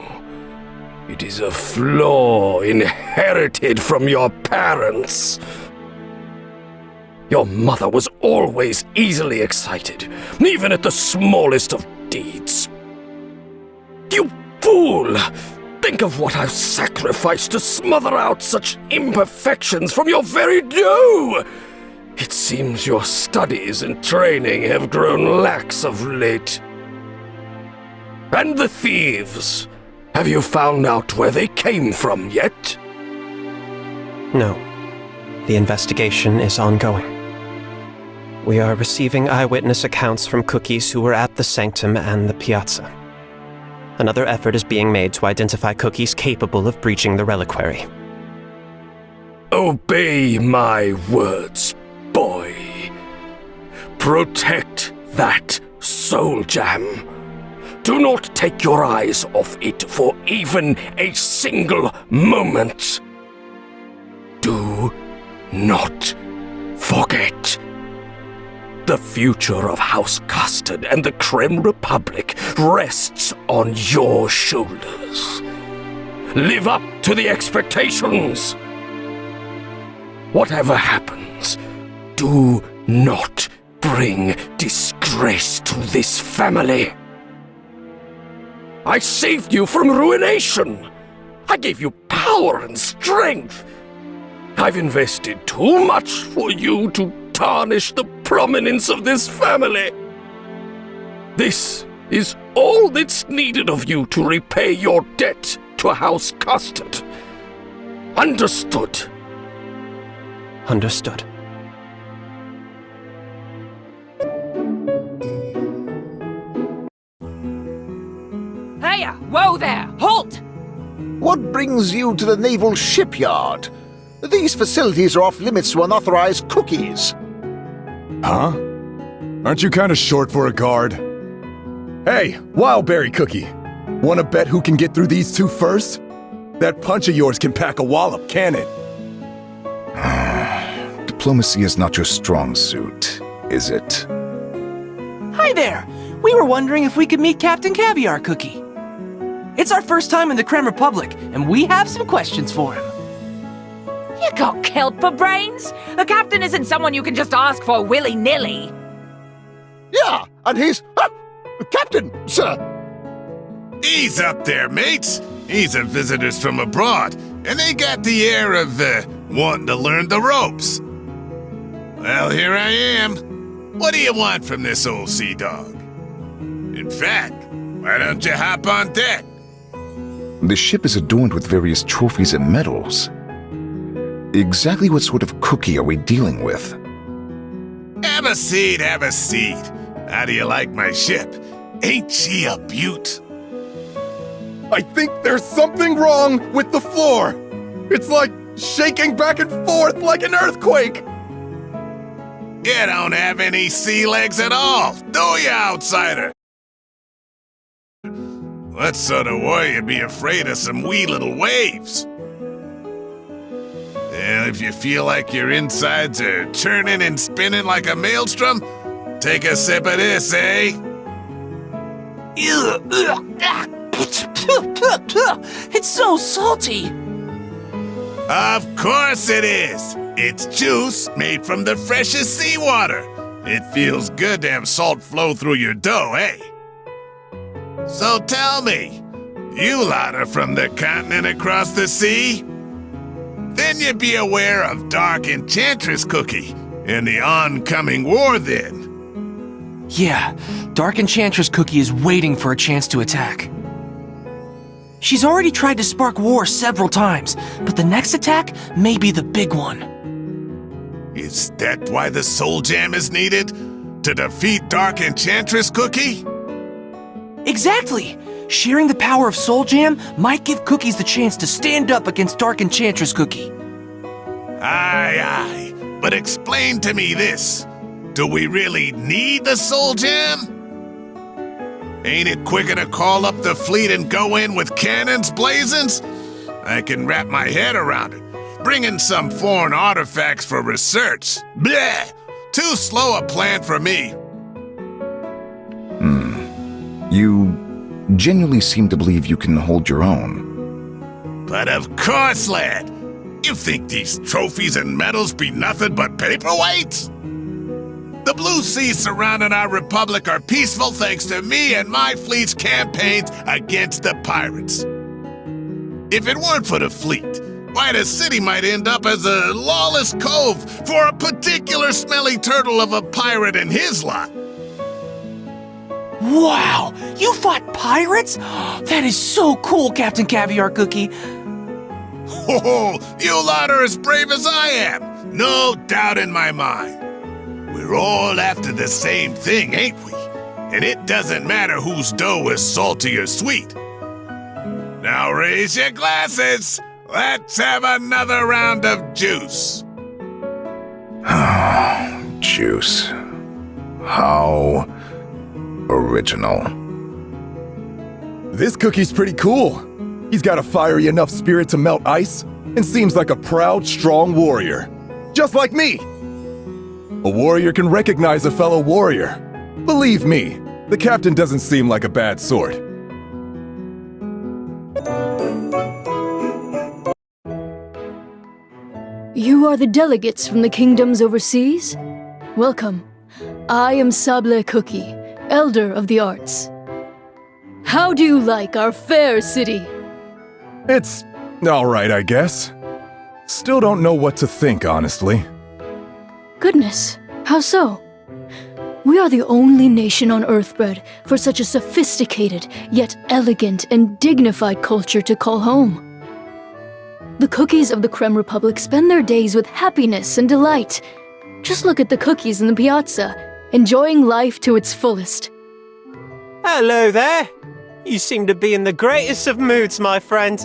It is a flaw inherited from your parents. Your mother was always easily excited, even at the smallest of deeds. You fool! Think of what I've sacrificed to smother out such imperfections from your very dough! It seems your studies and training have grown lax of late. And the thieves? Have you found out where they came from yet? No. The investigation is ongoing. We are receiving eyewitness accounts from cookies who were at the sanctum and the piazza. Another effort is being made to identify cookies capable of breaching the reliquary. Obey my words, boy. Protect that Soul Gem. Do not take your eyes off it for even a single moment. Do not forget. The future of House Custard and the Crème Republic rests on your shoulders. Live up to the expectations. Whatever happens, do not bring disgrace to this family. I saved you from ruination. I gave you power and strength. I've invested too much for you to tarnish the prominence of this family. This is all that's needed of you to repay your debt to House Custard. Understood? Understood. Hiya! Whoa there! Halt! What brings you to the naval shipyard? These facilities are off limits to unauthorized cookies. Huh? Aren't you kind of short for a guard? Hey, Wildberry Cookie! Wanna bet who can get through these two first? That punch of yours can pack a wallop, can it? Diplomacy is not your strong suit, is it? Hi there! We were wondering if we could meet Captain Caviar Cookie. It's our first time in the Crème Republic, and we have some questions for him. You got kelp for brains? The captain isn't someone you can just ask for willy-nilly. Yeah, and he's... Captain, sir! Ease up there, mates. These are visitors from abroad, and they got the air of, wanting to learn the ropes. Well, here I am. What do you want from this old sea dog? In fact, why don't you hop on deck? The ship is adorned with various trophies and medals. Exactly what sort of cookie are we dealing with? Have a seat, have a seat. How do you like my ship? Ain't she a beaut? I think there's something wrong with the floor. It's like shaking back and forth like an earthquake. You don't have any sea legs at all, do you, outsider? What sort of warrior be afraid of some wee little waves? Well, if you feel like your insides are turning and spinning like a maelstrom, take a sip of this, eh? It's so salty! Of course it is! It's juice made from the freshest seawater. It feels good to have salt flow through your dough, eh? So tell me, you lot are from the continent across the sea? Then you'd be aware of Dark Enchantress Cookie and the oncoming war then. Yeah, Dark Enchantress Cookie is waiting for a chance to attack. She's already tried to spark war several times, but the next attack may be the big one. Is that why the Soul Jam is needed? To defeat Dark Enchantress Cookie? Exactly! Sharing the power of Soul Jam might give Cookies the chance to stand up against Dark Enchantress Cookie. Aye, aye. But explain to me this. Do we really need the Soul Jam? Ain't it quicker to call up the fleet and go in with cannons blazing? I can wrap my head around it. Bring in some foreign artifacts for research. Bleh! Too slow a plan for me. You genuinely seem to believe you can hold your own. But of course, lad. You think these trophies and medals be nothing but paperweights? The blue seas surrounding our republic are peaceful thanks to me and my fleet's campaigns against the pirates. If it weren't for the fleet, why the city might end up as a lawless cove for a particular smelly turtle of a pirate and his lot. Wow! You fought pirates? That is so cool, Captain Caviar Cookie. Oh, you lot are as brave as I am. No doubt in my mind. We're all after the same thing, ain't we? And it doesn't matter whose dough is salty or sweet. Now raise your glasses. Let's have another round of juice. Juice. How original. This cookie's pretty cool. He's got a fiery enough spirit to melt ice and seems like a proud, strong warrior. Just like me. A warrior can recognize a fellow warrior. Believe me, the captain doesn't seem like a bad sort. You are the delegates from the kingdoms overseas? Welcome. I am Sable Cookie, Elder of the Arts. How do you like our fair city? It's alright, I guess. Still don't know what to think, honestly. Goodness, how so? We are the only nation on Earth bred for such a sophisticated, yet elegant and dignified culture to call home. The cookies of the Crème Republic spend their days with happiness and delight. Just look at the cookies in the piazza, enjoying life to its fullest. Hello there. You seem to be in the greatest of moods, my friend.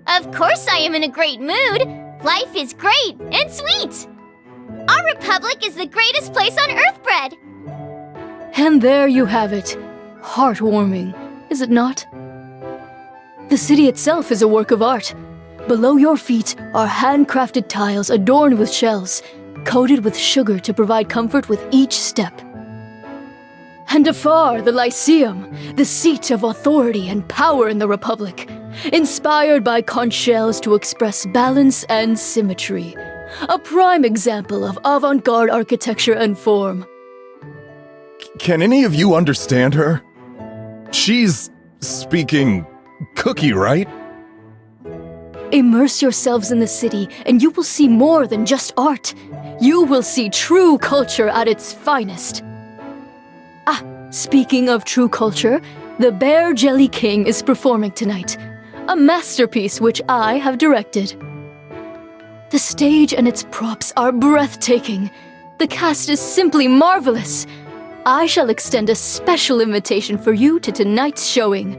Of course I am in a great mood. Life is great and sweet. Our republic is the greatest place on Earth bred. And there you have it. Heartwarming, is it not? The city itself is a work of art. Below your feet are handcrafted tiles adorned with shells, coated with sugar to provide comfort with each step. And afar, the Lyceum, the seat of authority and power in the Republic, inspired by conch shells to express balance and symmetry. A prime example of avant-garde architecture and form. Can any of you understand her? She's speaking cookie, right? Immerse yourselves in the city, and you will see more than just art. You will see true culture at its finest. Ah, speaking of true culture, the Bear Jelly King is performing tonight. A masterpiece which I have directed. The stage and its props are breathtaking. The cast is simply marvelous. I shall extend a special invitation for you to tonight's showing.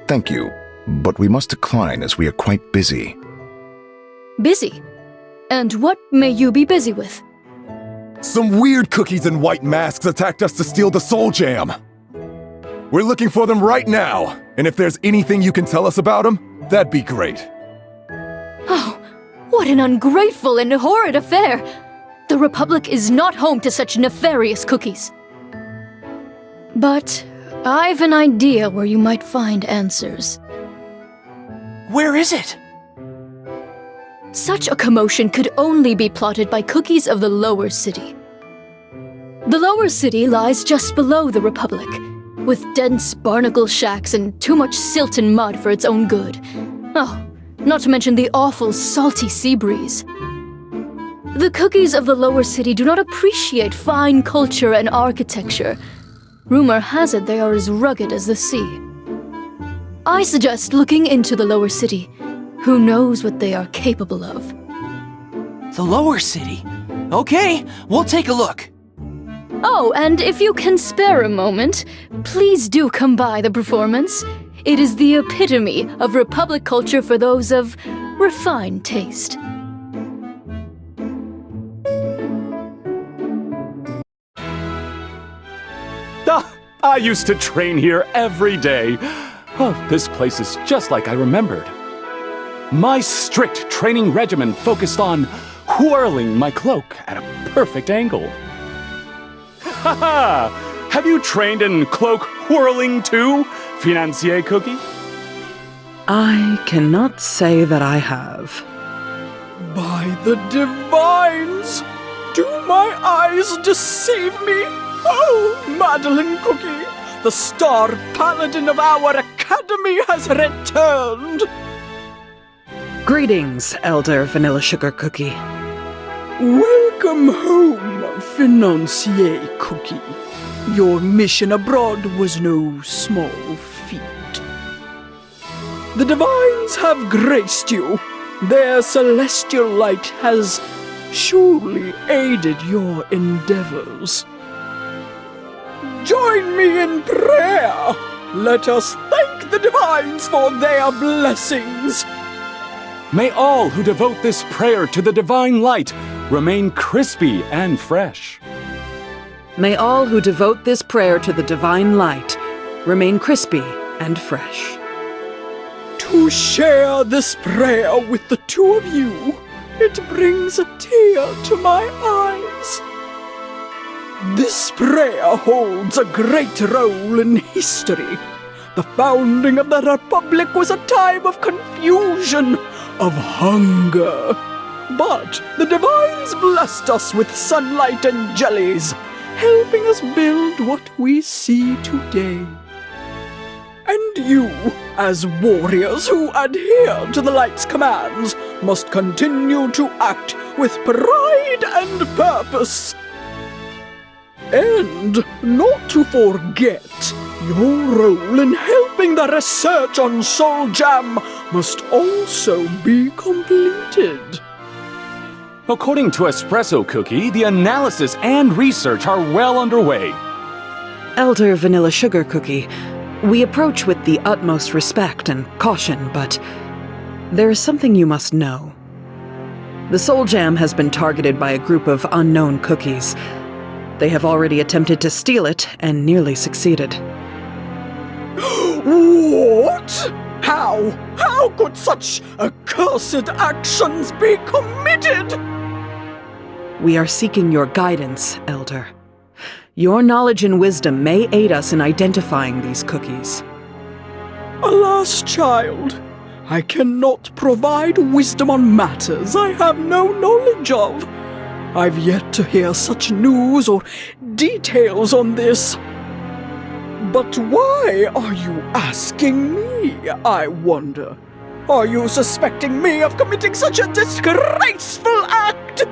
Thank you, but we must decline as we are quite busy. Busy? And what may you be busy with? Some weird cookies in white masks attacked us to steal the soul jam. We're looking for them right now, and if there's anything you can tell us about them, that'd be great. Oh, what an ungrateful and horrid affair! The Republic is not home to such nefarious cookies. But I've an idea where you might find answers. Where is it? Such a commotion could only be plotted by cookies of the Lower City. The Lower City lies just below the Republic, with dense barnacle shacks and too much silt and mud for its own good. Oh, not to mention the awful salty sea breeze. The cookies of the Lower City do not appreciate fine culture and architecture. Rumor has it they are as rugged as the sea. I suggest looking into the Lower City. Who knows what they are capable of? The Lower City? Okay, we'll take a look. Oh, and if you can spare a moment, please do come by the performance. It is the epitome of Republic culture for those of refined taste. I used to train here every day. Oh, this place is just like I remembered. My strict training regimen focused on whirling my cloak at a perfect angle. Haha! Have you trained in cloak whirling too, Financier Cookie? I cannot say that I have. By the divines! Do my eyes deceive me? Oh, Madeline Cookie, the star paladin of our academy has returned! Greetings, Elder Vanilla Sugar Cookie. Welcome home, Financier Cookie. Your mission abroad was no small feat. The divines have graced you. Their celestial light has surely aided your endeavors. Join me in prayer. Let us thank the divines for their blessings. May all who devote this prayer to the divine light remain crispy and fresh. May all who devote this prayer to the divine light remain crispy and fresh. To share this prayer with the two of you, it brings a tear to my eyes. This prayer holds a great role in history. The founding of the Republic was a time of confusion, of hunger. But the divines blessed us with sunlight and jellies, helping us build what we see today. And you, as warriors who adhere to the light's commands, must continue to act with pride and purpose. And not to forget, your role in helping the research on Soul Jam must also be completed. According to Espresso Cookie, the analysis and research are well underway. Elder Vanilla Sugar Cookie, we approach with the utmost respect and caution, but there is something you must know. The Soul Jam has been targeted by a group of unknown cookies. They have already attempted to steal it and nearly succeeded. What? How? How could such accursed actions be committed? We are seeking your guidance, Elder. Your knowledge and wisdom may aid us in identifying these cookies. Alas, child, I cannot provide wisdom on matters I have no knowledge of. I've yet to hear such news or details on this. But why are you asking me, I wonder? Are you suspecting me of committing such a disgraceful act?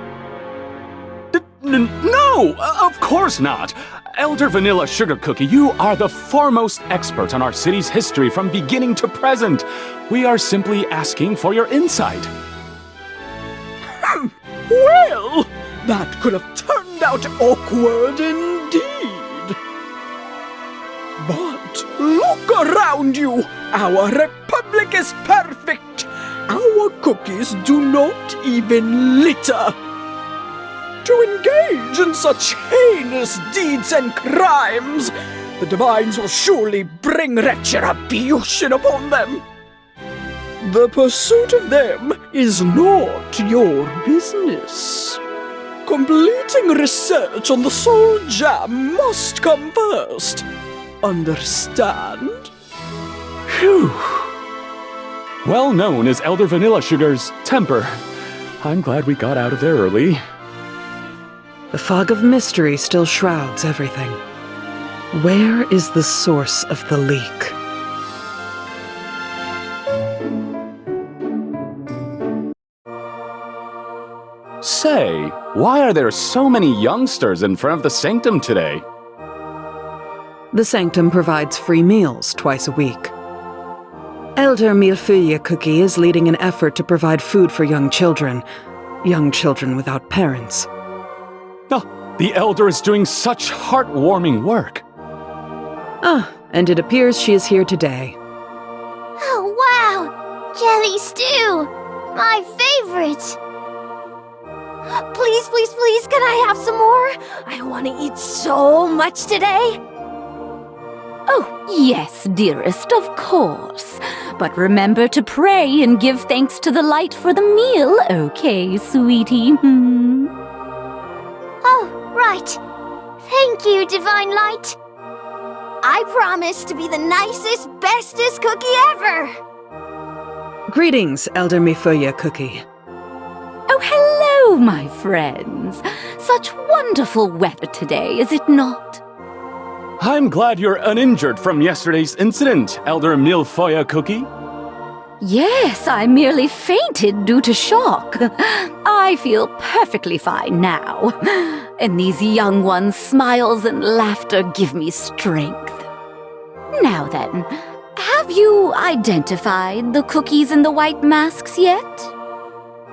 No, of course not. Elder Vanilla Sugar Cookie, you are the foremost expert on our city's history from beginning to present. We are simply asking for your insight. Well, that could have turned out awkward indeed. But look around you! Our republic is perfect! Our cookies do not even litter! To engage in such heinous deeds and crimes, the divines will surely bring retribution upon them. The pursuit of them is not your business. Completing research on the Soul Jam must come first. Understand? Phew. Well known as Elder Vanilla Sugar's temper. I'm glad we got out of there early. The fog of mystery still shrouds everything. Where is the source of the leak? Say, why are there so many youngsters in front of the sanctum today? The sanctum provides free meals twice a week. Elder Millefeuille Cookie is leading an effort to provide food for young children without parents. Oh, the Elder is doing such heartwarming work. And it appears she is here today. Oh, wow! Jelly stew! My favorite! Please, please, please, can I have some more? I want to eat so much today. Oh, yes, dearest, of course. But remember to pray and give thanks to the light for the meal, okay, sweetie? Oh, right. Thank you, Divine Light. I promise to be the nicest, bestest cookie ever. Greetings, Elder Millefeuille Cookie. Oh, hello, my friends. Such wonderful weather today, is it not? I'm glad you're uninjured from yesterday's incident, Elder Millefeuille Cookie. Yes, I merely fainted due to shock. I feel perfectly fine now. And these young ones' smiles and laughter give me strength. Now then, have you identified the cookies in the white masks yet?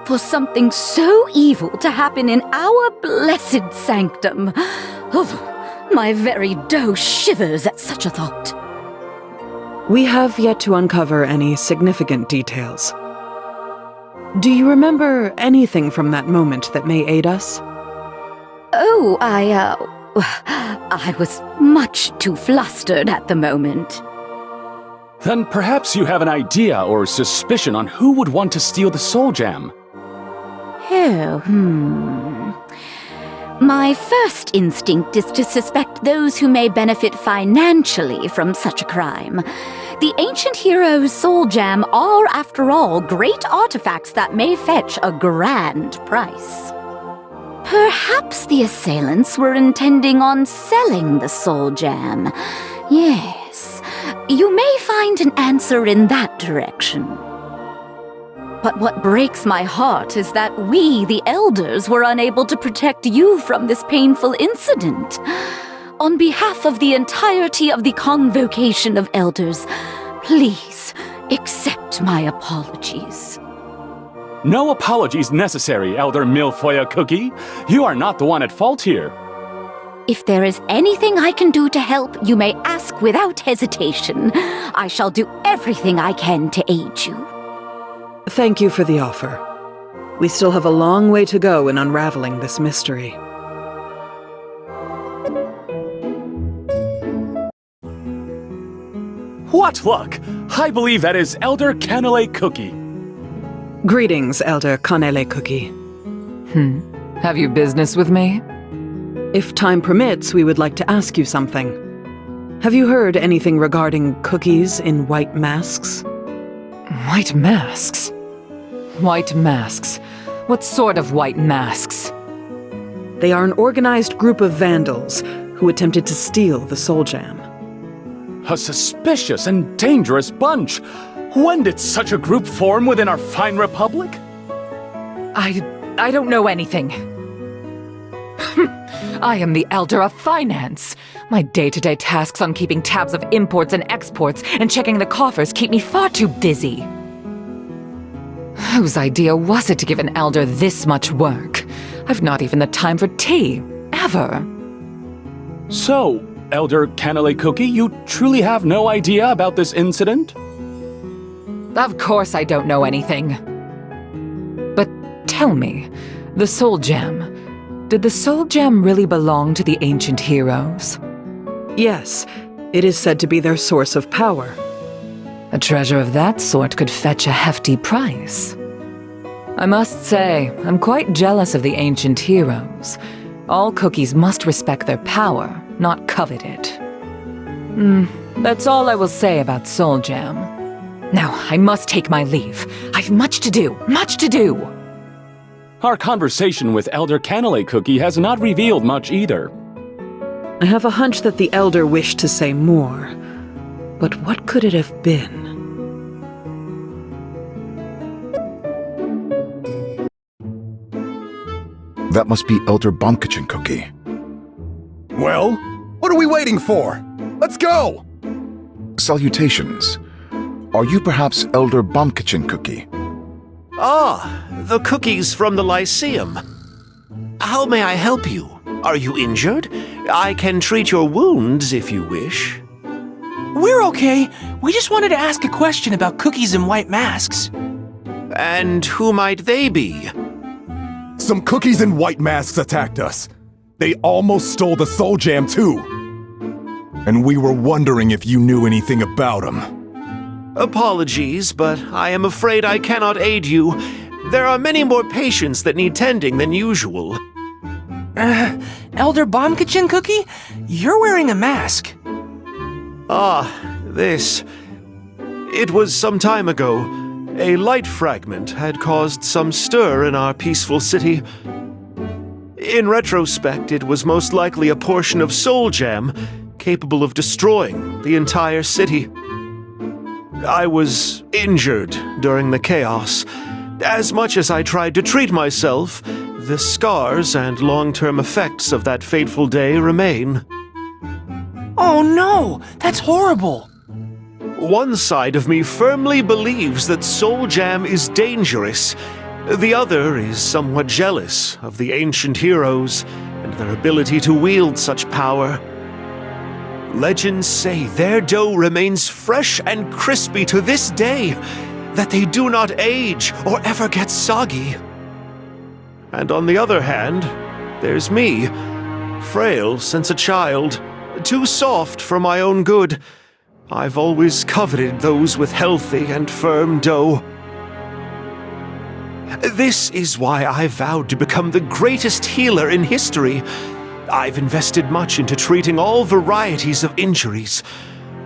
For something so evil to happen in our blessed sanctum. My very dough shivers at such a thought. We have yet to uncover any significant details. Do you remember anything from that moment that may aid us? Oh, I was much too flustered at the moment. Then perhaps you have an idea or suspicion on who would want to steal the Soul Jam. My first instinct is to suspect those who may benefit financially from such a crime. The ancient heroes' Soul Jam are, after all, great artifacts that may fetch a grand price. Perhaps the assailants were intending on selling the Soul Jam. Yes, you may find an answer in that direction. But what breaks my heart is that we, the elders, were unable to protect you from this painful incident. On behalf of the entirety of the Convocation of Elders, please accept my apologies. No apologies necessary, Elder Milfoya Cookie. You are not the one at fault here. If there is anything I can do to help, you may ask without hesitation. I shall do everything I can to aid you. Thank you for the offer. We still have a long way to go in unraveling this mystery. What luck! I believe that is Elder Canele Cookie. Greetings, Elder Canele Cookie. Have you business with me? If time permits, we would like to ask you something. Have you heard anything regarding cookies in white masks? White masks? White masks? What sort of white masks? They are an organized group of vandals who attempted to steal the Soul Jam. A suspicious and dangerous bunch. When did such a group form within our fine republic? I don't know anything. I am the Elder of Finance. My day-to-day tasks on keeping tabs of imports and exports and checking the coffers keep me far too busy. Whose idea was it to give an elder this much work? I've not even the time for tea, ever. So, Elder Canele Cookie, you truly have no idea about this incident? Of course I don't know anything. But tell me, the Soul Gem. Did the Soul Gem really belong to the ancient heroes? Yes, it is said to be their source of power. A treasure of that sort could fetch a hefty price. I must say, I'm quite jealous of the ancient heroes. All cookies must respect their power, not covet it. That's all I will say about Soul Jam. Now, I must take my leave. I've much to do, much to do! Our conversation with Elder Canele Cookie has not revealed much either. I have a hunch that the Elder wished to say more. But what could it have been? That must be Elder Bonkachin Cookie. Well, what are we waiting for? Let's go! Salutations. Are you perhaps Elder Bonkachin Cookie? Ah, the cookies from the Lyceum. How may I help you? Are you injured? I can treat your wounds if you wish. We're okay. We just wanted to ask a question about cookies in white masks. And who might they be? Some cookies in white masks attacked us. They almost stole the Soul Jam too. And we were wondering if you knew anything about them. Apologies, but I am afraid I cannot aid you. There are many more patients that need tending than usual. Elder Bonkachin Cookie? You're wearing a mask. Ah, this. It was some time ago. A light fragment had caused some stir in our peaceful city. In retrospect, it was most likely a portion of Soul Jam, capable of destroying the entire city. I was injured during the chaos. As much as I tried to treat myself, the scars and long-term effects of that fateful day remain. Oh no! That's horrible! One side of me firmly believes that Soul Jam is dangerous. The other is somewhat jealous of the ancient heroes and their ability to wield such power. Legends say their dough remains fresh and crispy to this day, that they do not age or ever get soggy. And on the other hand, there's me, frail since a child, too soft for my own good. I've always coveted those with healthy and firm dough. This is why I vowed to become the greatest healer in history. I've invested much into treating all varieties of injuries.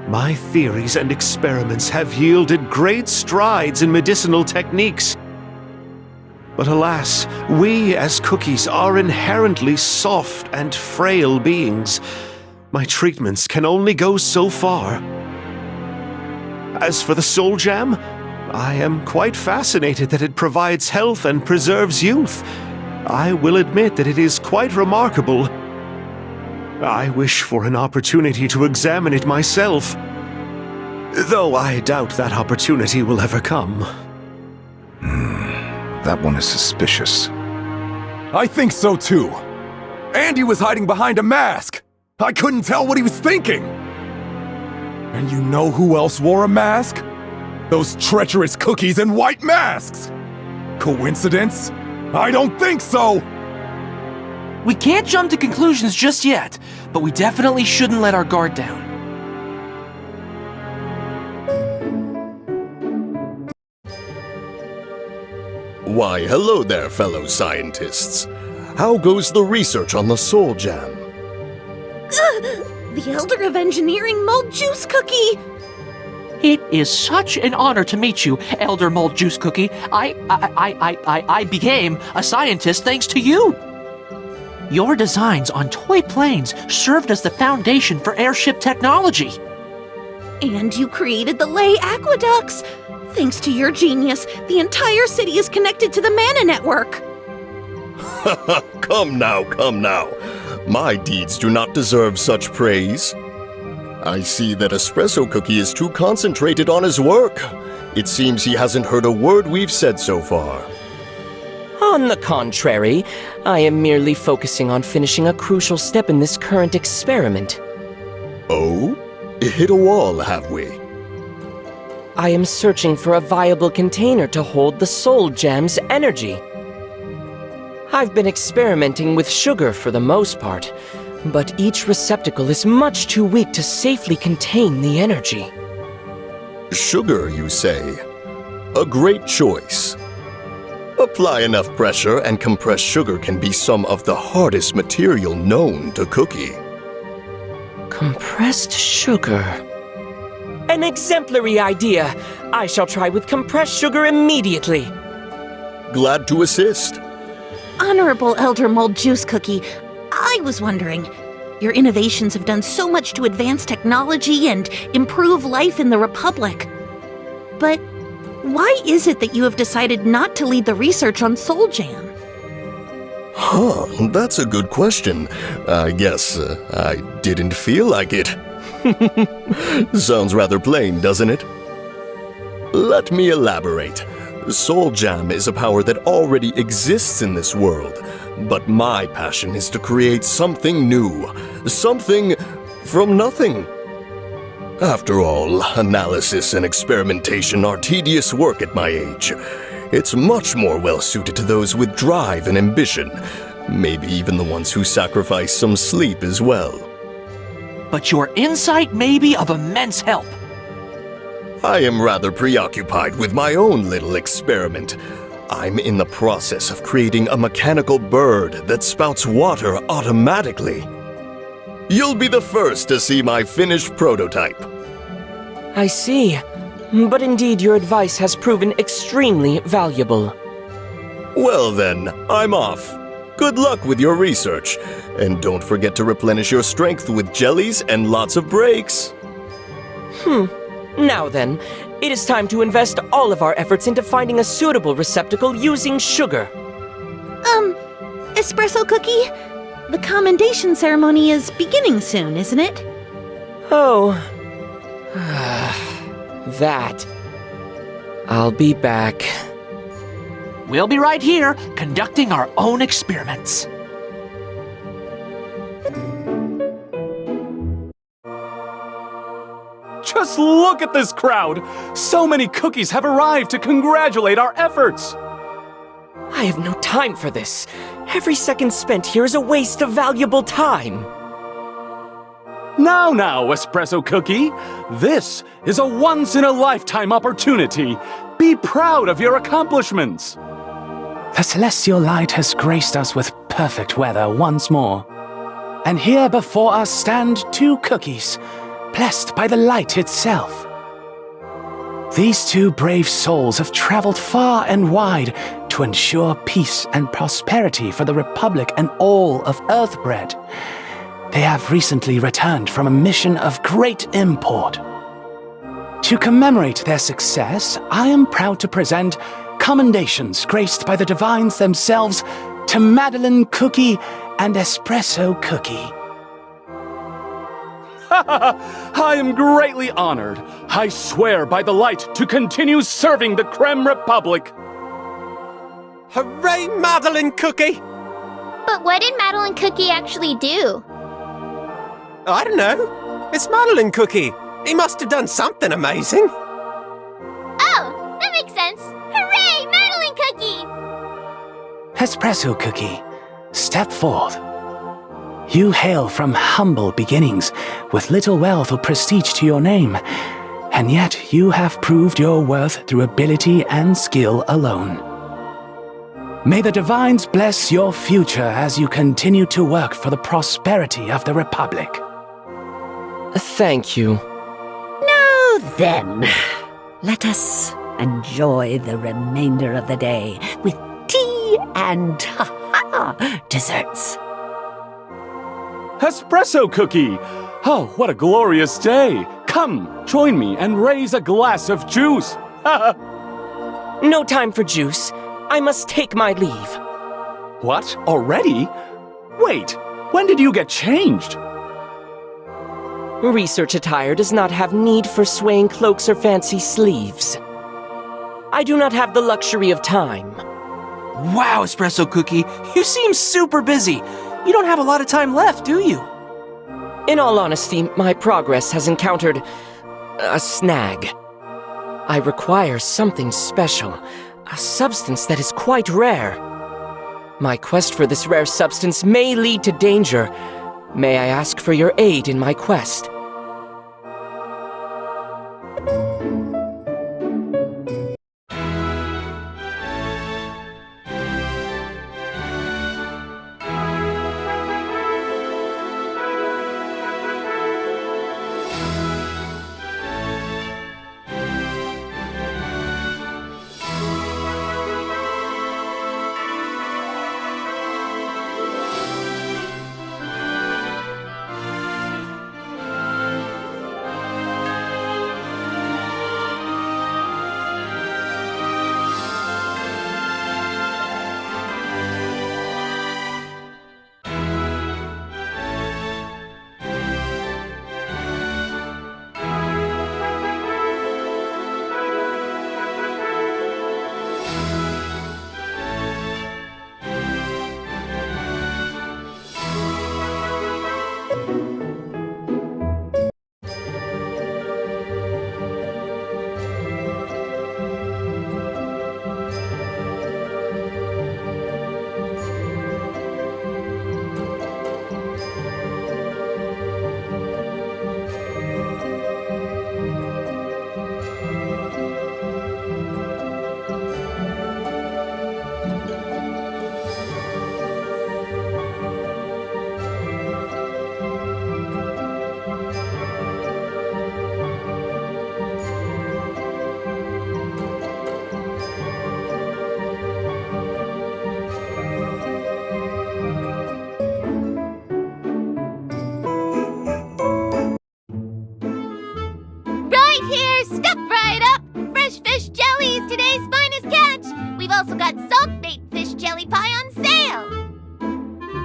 My theories and experiments have yielded great strides in medicinal techniques. But alas, we as cookies are inherently soft and frail beings. My treatments can only go so far. As for the Soul Jam, I am quite fascinated that it provides health and preserves youth. I will admit that it is quite remarkable. I wish for an opportunity to examine it myself, though I doubt that opportunity will ever come. That one is suspicious. I think so too. Andy was hiding behind a mask. I couldn't tell what he was thinking. And you know who else wore a mask? Those treacherous cookies in white masks! Coincidence? I don't think so! We can't jump to conclusions just yet, but we definitely shouldn't let our guard down. Why, hello there, fellow scientists. How goes the research on the Soul Jam? The Elder of Engineering Mold Juice Cookie! It is such an honor to meet you, Elder Mold Juice Cookie. I became a scientist thanks to you. Your designs on toy planes served as the foundation for airship technology. And you created the Ley Aqueducts! Thanks to your genius, the entire city is connected to the Mana Network. Come now. My deeds do not deserve such praise. I see that Espresso Cookie is too concentrated on his work. It seems he hasn't heard a word we've said so far. On the contrary, I am merely focusing on finishing a crucial step in this current experiment. Oh? Hit a wall, have we? I am searching for a viable container to hold the Soul Jam's energy. I've been experimenting with sugar for the most part, but each receptacle is much too weak to safely contain the energy. Sugar, you say? A great choice. Apply enough pressure and compressed sugar can be some of the hardest material known to cookie. Compressed sugar. An exemplary idea! I shall try with compressed sugar immediately. Glad to assist. Honorable Elder Mold Juice Cookie, I was wondering, your innovations have done so much to advance technology and improve life in the Republic. But why is it that you have decided not to lead the research on Soul Jam? Huh, that's a good question. I guess I didn't feel like it. Sounds rather plain, doesn't it? Let me elaborate. Soul Jam is a power that already exists in this world, but my passion is to create something new, something from nothing. After all, analysis and experimentation are tedious work at my age. It's much more well-suited to those with drive and ambition, maybe even the ones who sacrifice some sleep as well. But your insight may be of immense help. I am rather preoccupied with my own little experiment. I'm in the process of creating a mechanical bird that spouts water automatically. You'll be the first to see my finished prototype. I see. But indeed your advice has proven extremely valuable. Well then, I'm off. Good luck with your research. And don't forget to replenish your strength with jellies and lots of breaks. Now then, it is time to invest all of our efforts into finding a suitable receptacle using sugar. Espresso Cookie? The commendation ceremony is beginning soon, isn't it? Oh. That. I'll be back. We'll be right here, conducting our own experiments. Just look at this crowd! So many cookies have arrived to congratulate our efforts! I have no time for this. Every second spent here is a waste of valuable time. Now, Espresso Cookie! This is a once-in-a-lifetime opportunity! Be proud of your accomplishments! The celestial light has graced us with perfect weather once more. And here before us stand two cookies, blessed by the light itself. These two brave souls have traveled far and wide to ensure peace and prosperity for the Republic and all of Earthbred. They have recently returned from a mission of great import. To commemorate their success, I am proud to present commendations graced by the divines themselves to Madeleine Cookie and Espresso Cookie. I am greatly honored. I swear by the light to continue serving the Crème Republic. Hooray, Madeleine Cookie! But what did Madeleine Cookie actually do? I don't know. It's Madeleine Cookie. He must have done something amazing. Oh, that makes sense. Hooray, Madeleine Cookie! Espresso Cookie, step forth. You hail from humble beginnings, with little wealth or prestige to your name, and yet you have proved your worth through ability and skill alone. May the divines bless your future as you continue to work for the prosperity of the Republic. Thank you. Now then, let us enjoy the remainder of the day with tea and desserts. Espresso Cookie! Oh, what a glorious day! Come, join me and raise a glass of juice! No time for juice. I must take my leave. What? Already? Wait, when did you get changed? Research attire does not have need for swaying cloaks or fancy sleeves. I do not have the luxury of time. Wow, Espresso Cookie, you seem super busy. You don't have a lot of time left, do you? In all honesty, my progress has encountered a snag. I require something special, a substance that is quite rare. My quest for this rare substance may lead to danger. May I ask for your aid in my quest?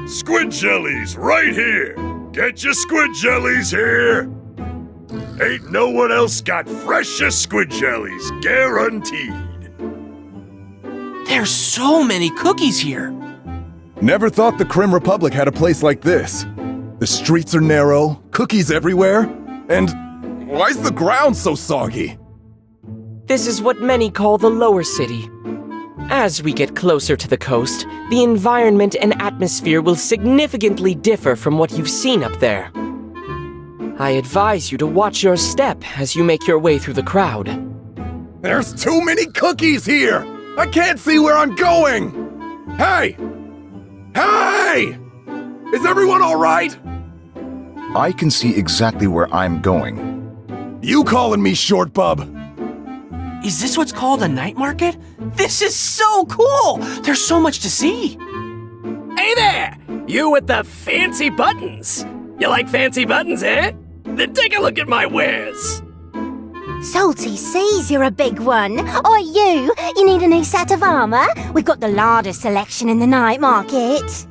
Squid jellies, right here! Get your squid jellies here! Ain't no one else got freshest squid jellies, guaranteed! There's so many cookies here! Never thought the Crème Republic had a place like this. The streets are narrow, cookies everywhere, and why's the ground so soggy? This is what many call the lower city. As we get closer to the coast, the environment and atmosphere will significantly differ from what you've seen up there. I advise you to watch your step as you make your way through the crowd. There's too many cookies here! I can't see where I'm going! Hey! Hey! Is everyone all right? I can see exactly where I'm going. You calling me short, bub? Is this what's called a night market? This is so cool! There's so much to see! Hey there! You with the fancy buttons! You like fancy buttons, eh? Then take a look at my wares! Salty seas, you're a big one. Oi, you need a new set of armour? We've got the largest selection in the night market.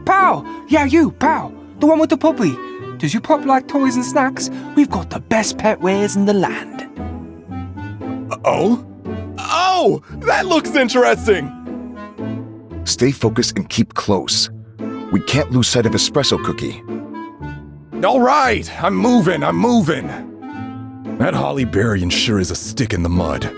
Pow! Yeah, you, Pow! The one with the puppy. Does your pup like toys and snacks? We've got the best pet wares in the land. Oh? Oh! That looks interesting! Stay focused and keep close. We can't lose sight of Espresso Cookie. All right, I'm moving. That holly berry sure is a stick in the mud.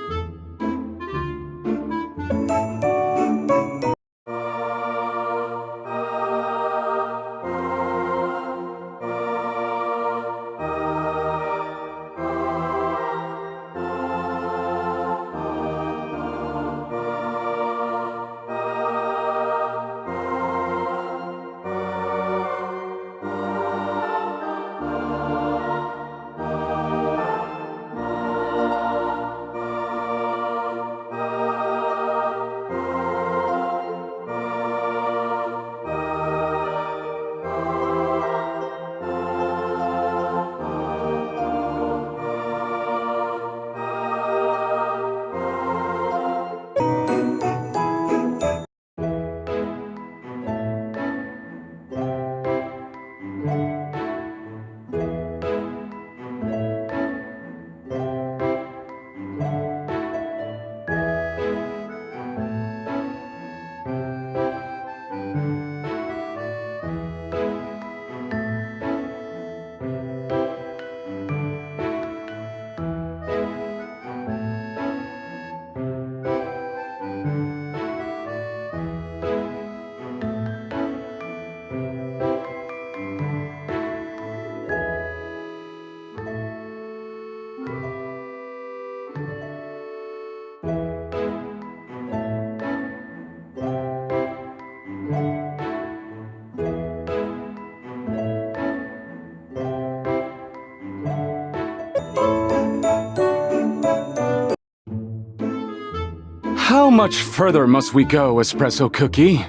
How much further must we go, Espresso Cookie?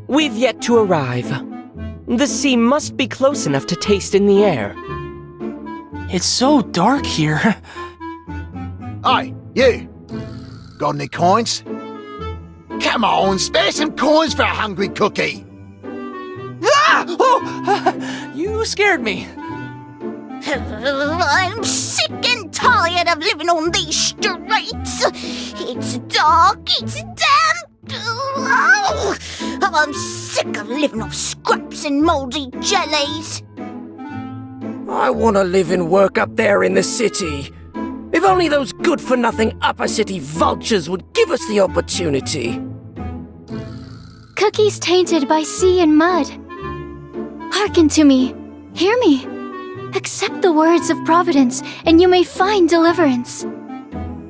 We've yet to arrive. The sea must be close enough to taste in the air. It's so dark here. Hey, you! Got any coins? Come on, spare some coins for a hungry cookie! Ah! Oh! You scared me. I'm sick and tired of living on these streets. It's dark, it's damp. Oh, I'm sick of living off scraps and mouldy jellies. I want to live and work up there in the city. If only those good-for-nothing upper city vultures would give us the opportunity. Cookies tainted by sea and mud. Hearken to me. Hear me. Accept the words of Providence, and you may find deliverance.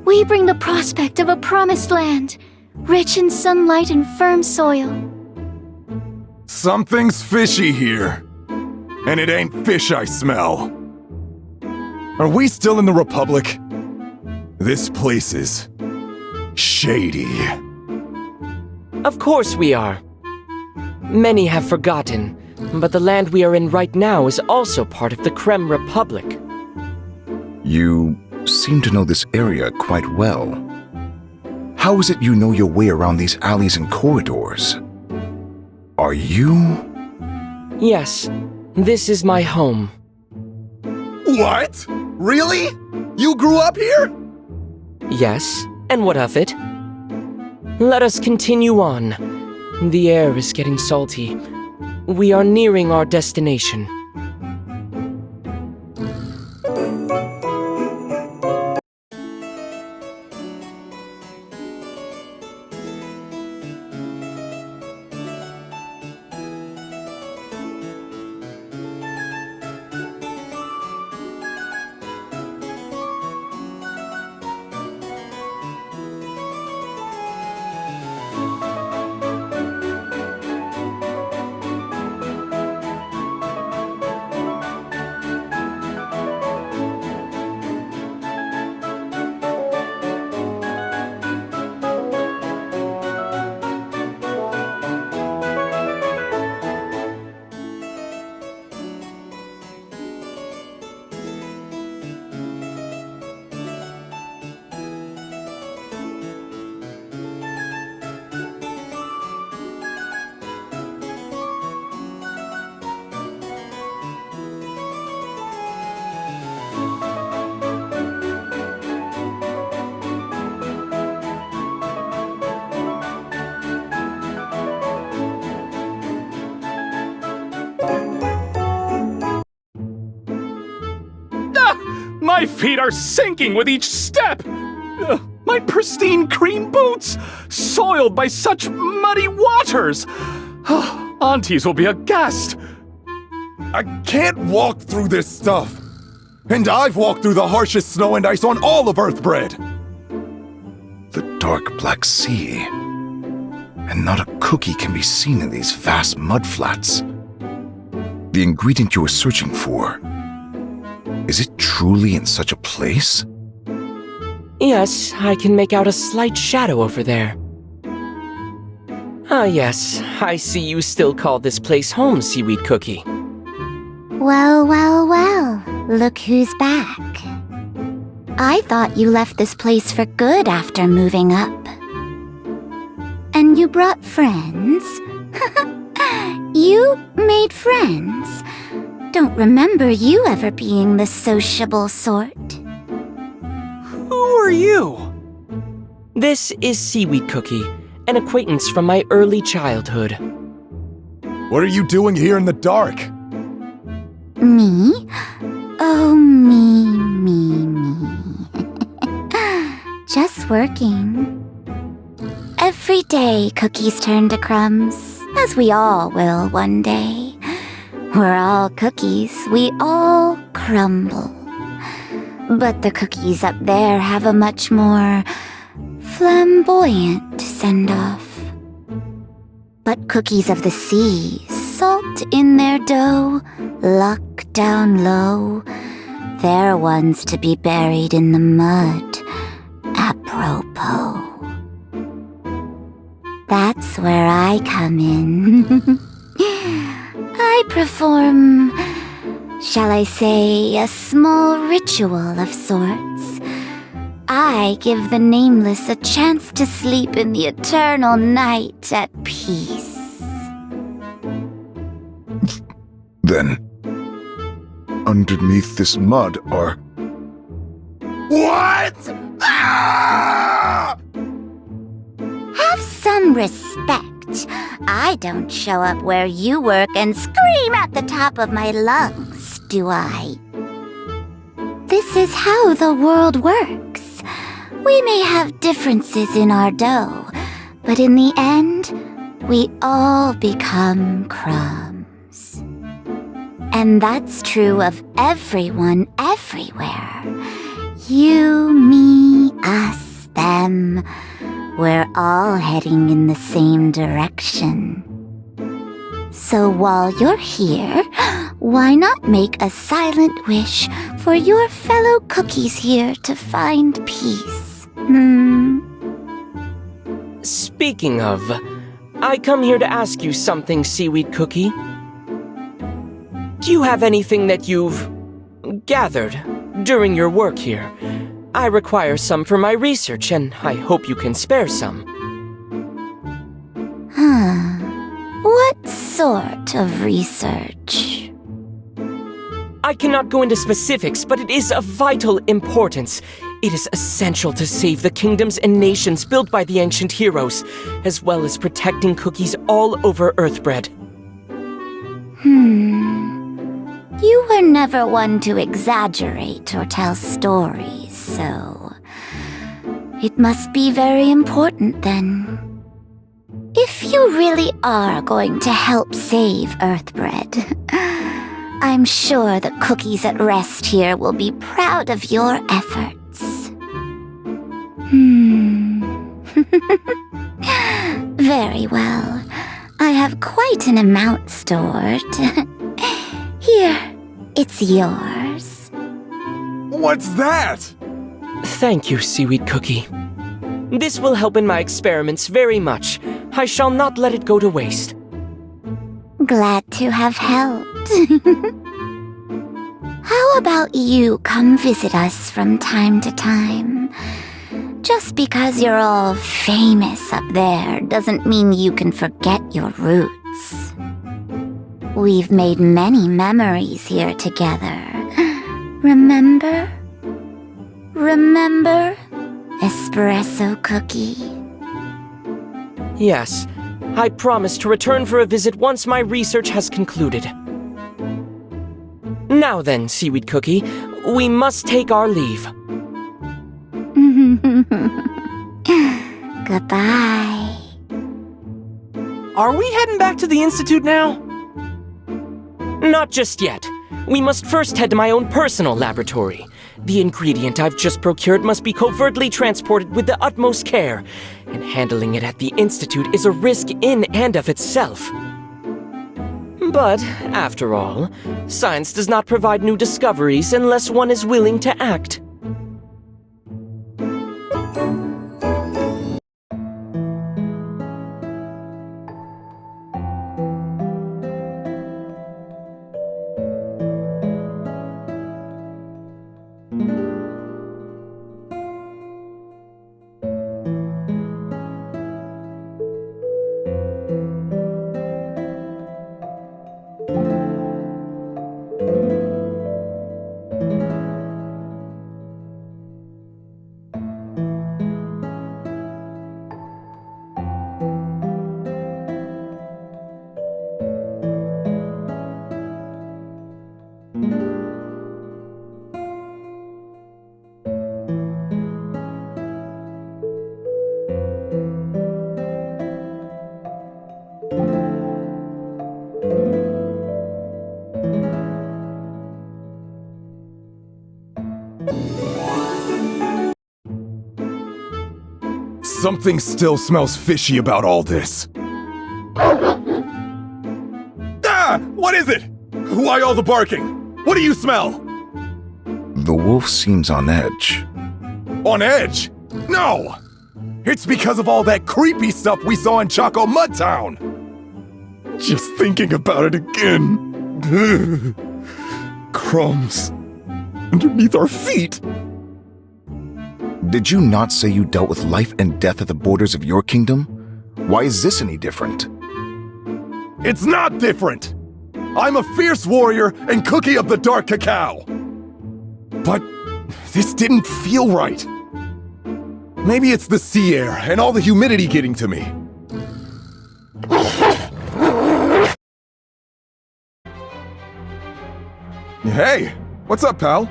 We bring the prospect of a promised land, rich in sunlight and firm soil. Something's fishy here. And it ain't fish I smell. Are we still in the Republic? This place is shady. Of course we are. Many have forgotten, but the land we are in right now is also part of the Crème Republic. You seem to know this area quite well. How is it you know your way around these alleys and corridors? Are you? Yes, this is my home. What? Really? You grew up here? Yes, and what of it? Let us continue on. The air is getting salty. We are nearing our destination. My feet are sinking with each step! My pristine cream boots, soiled by such muddy waters! Aunties will be aghast! I can't walk through this stuff! And I've walked through the harshest snow and ice on all of Earthbread! The dark black sea. And not a cookie can be seen in these vast mudflats. The ingredient you were searching for, is it truly in such a place? Yes, I can make out a slight shadow over there. Ah yes, I see you still call this place home, Seaweed Cookie. Well, well, well, look who's back. I thought you left this place for good after moving up. And you brought friends? You made friends? Don't remember you ever being the sociable sort. Who are you? This is Seaweed Cookie, an acquaintance from my early childhood. What are you doing here in the dark? Me? Oh, me. Just working. Every day, cookies turn to crumbs, as we all will one day. We're all cookies, we all crumble. But the cookies up there have a much more flamboyant send-off. But cookies of the sea, salt in their dough, luck down low, they're ones to be buried in the mud, apropos. That's where I come in. I perform, shall I say, a small ritual of sorts. I give the nameless a chance to sleep in the eternal night at peace. Then, underneath this mud are... What? Ah! Have some respect. I don't show up where you work and scream at the top of my lungs, do I? This is how the world works. We may have differences in our dough, but in the end, we all become crumbs. And that's true of everyone, everywhere. You, me, us, them. We're all heading in the same direction. So while you're here, why not make a silent wish for your fellow cookies here to find peace? Speaking of, I come here to ask you something, Seaweed Cookie. Do you have anything that you've gathered during your work here? I require some for my research, and I hope you can spare some. What sort of research? I cannot go into specifics, but it is of vital importance. It is essential to save the kingdoms and nations built by the ancient heroes, as well as protecting cookies all over Earthbread. You were never one to exaggerate or tell stories, so... it must be very important then. If you really are going to help save Earthbread, I'm sure the cookies at rest here will be proud of your efforts. Very well. I have quite an amount stored. Here, it's yours. What's that? Thank you, Seaweed Cookie. This will help in my experiments very much. I shall not let it go to waste. Glad to have helped. How about you come visit us from time to time? Just because you're all famous up there doesn't mean you can forget your roots. We've made many memories here together. Remember? Remember, Espresso Cookie? Yes, I promise to return for a visit once my research has concluded. Now then, Seaweed Cookie, we must take our leave. Goodbye. Are we heading back to the Institute now? Not just yet. We must first head to my own personal laboratory. The ingredient I've just procured must be covertly transported with the utmost care, and handling it at the Institute is a risk in and of itself. But, after all, science does not provide new discoveries unless one is willing to act. Something still smells fishy about all this. Ah! What is it? Why all the barking? What do you smell? The wolf seems on edge. On edge? No! It's because of all that creepy stuff we saw in Choco Mudtown! Just thinking about it again. Crumbs. Underneath our feet. Did you not say you dealt with life and death at the borders of your kingdom? Why is this any different? It's not different! I'm a fierce warrior and cookie of the dark cacao! But this didn't feel right. Maybe it's the sea air and all the humidity getting to me. Hey, what's up, pal?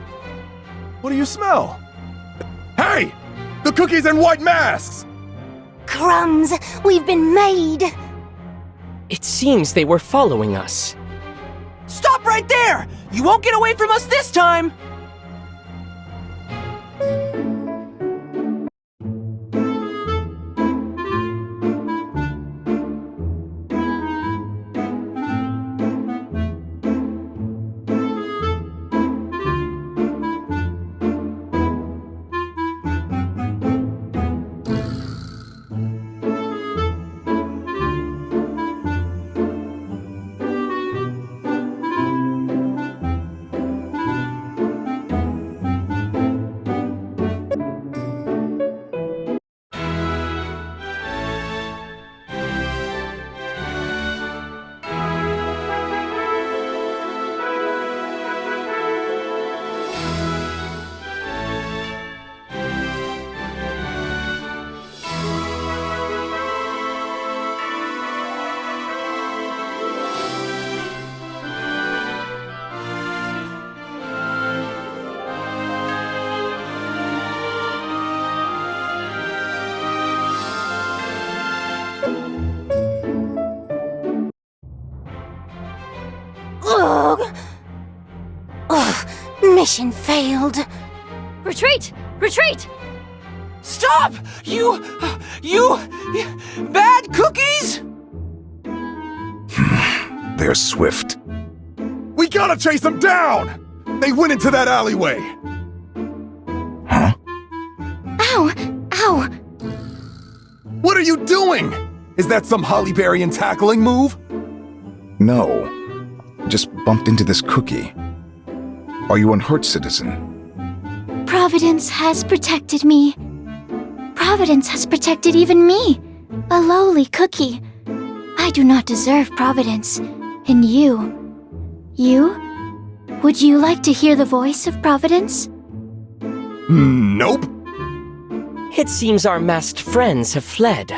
What do you smell? Hey! The cookies and white masks! Crumbs, we've been made! It seems they were following us. Stop right there! You won't get away from us this time! Mission failed. Retreat! Retreat! Stop! You bad cookies! They're swift. We gotta chase them down! They went into that alleyway! Huh? Ow! Ow! What are you doing? Is that some Hollyberry and tackling move? No. Just bumped into this cookie. Are you unhurt, citizen? Providence has protected me. Providence has protected even me, a lowly cookie. I do not deserve Providence. And you? Would you like to hear the voice of Providence? Nope. It seems our masked friends have fled.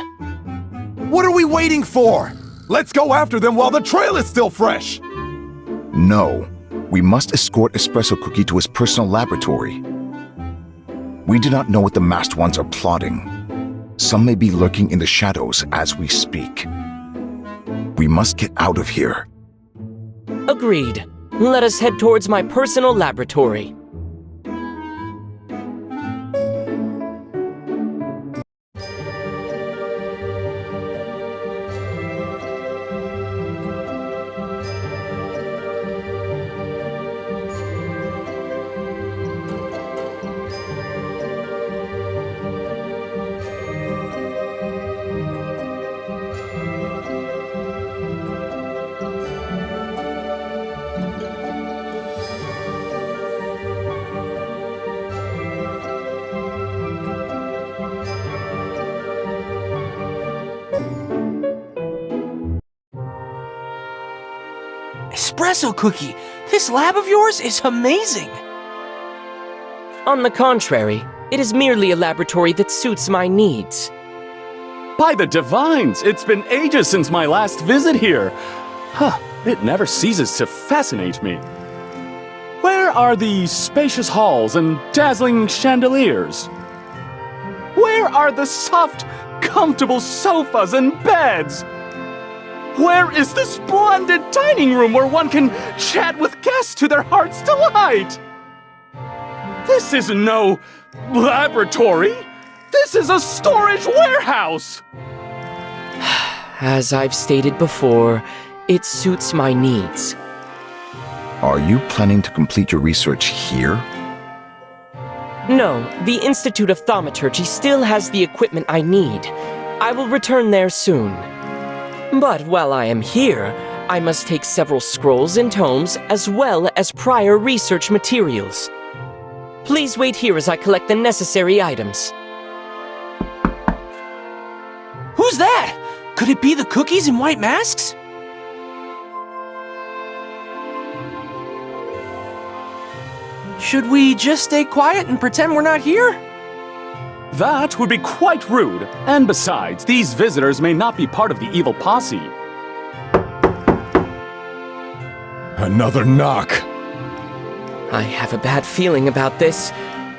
What are we waiting for? Let's go after them while the trail is still fresh! No. We must escort Espresso Cookie to his personal laboratory. We do not know what the masked ones are plotting. Some may be lurking in the shadows as we speak. We must get out of here. Agreed. Let us head towards my personal laboratory. Espresso Cookie, this lab of yours is amazing! On the contrary, it is merely a laboratory that suits my needs. By the divines, it's been ages since my last visit here. Huh, it never ceases to fascinate me. Where are the spacious halls and dazzling chandeliers? Where are the soft, comfortable sofas and beds? Where is the splendid dining room where one can chat with guests to their heart's delight? This is no laboratory. This is a storage warehouse. As I've stated before, it suits my needs. Are you planning to complete your research here? No, the Institute of Thaumaturgy still has the equipment I need. I will return there soon. But while I am here, I must take several scrolls and tomes as well as prior research materials. Please wait here as I collect the necessary items. Who's that? Could it be the cookies in white masks? Should we just stay quiet and pretend we're not here? That would be quite rude. And besides, these visitors may not be part of the evil posse. Another knock. I have a bad feeling about this.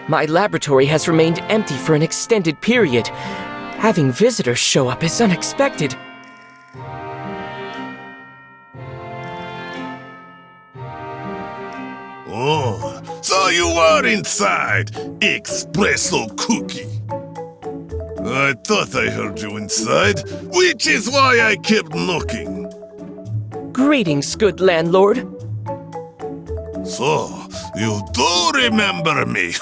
My laboratory has remained empty for an extended period. Having visitors show up is unexpected. Oh, so you are inside, Espresso Cookie. I thought I heard you inside, which is why I kept knocking. Greetings, good landlord. So, you do remember me.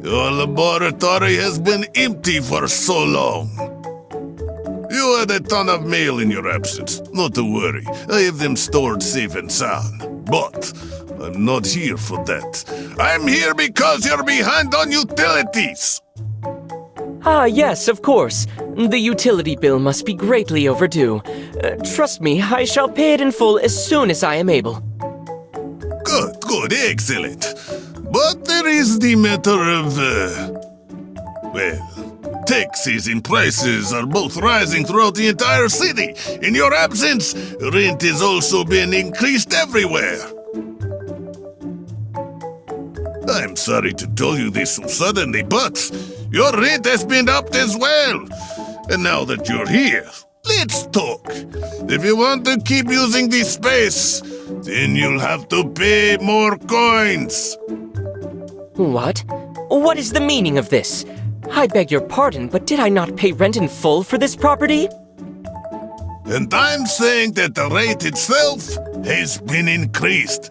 Your laboratory has been empty for so long. You had a ton of mail in your absence. Not to worry, I have them stored safe and sound. But I'm not here for that. I'm here because you're behind on utilities. Ah, yes, of course. The utility bill must be greatly overdue. Trust me, I shall pay it in full as soon as I am able. Good, excellent. But there is the matter of, well, taxes and prices are both rising throughout the entire city. In your absence, rent is also being increased everywhere. I'm sorry to tell you this so suddenly, but your rent has been upped as well. And now that you're here, let's talk. If you want to keep using this space, then you'll have to pay more coins. What? What is the meaning of this? I beg your pardon, but did I not pay rent in full for this property? And I'm saying that the rate itself has been increased.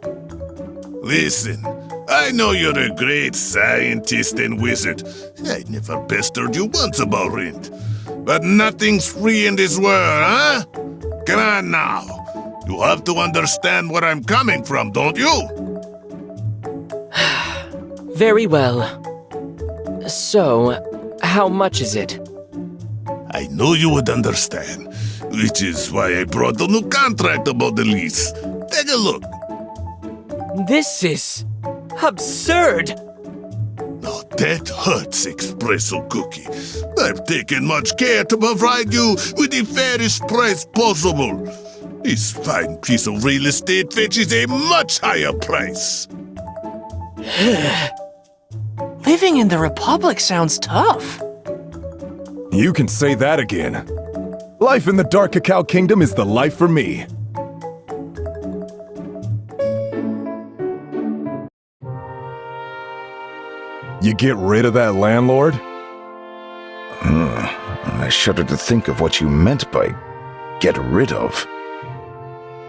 Listen, I know you're a great scientist and wizard. I never pestered you once about rent. But nothing's free in this world, huh? Come on now. You have to understand where I'm coming from, don't you? Very well. So, how much is it? I knew you would understand, which is why I brought the new contract about the lease. Take a look. This is absurd. Now that hurts, Espresso Cookie. I've taken much care to provide you with the fairest price possible. This fine piece of real estate fetches a much higher price. Living in the Republic sounds tough. You can say that again. Life in the Dark Cacao Kingdom is the life for me. You get rid of that landlord? I shudder to think of what you meant by get rid of.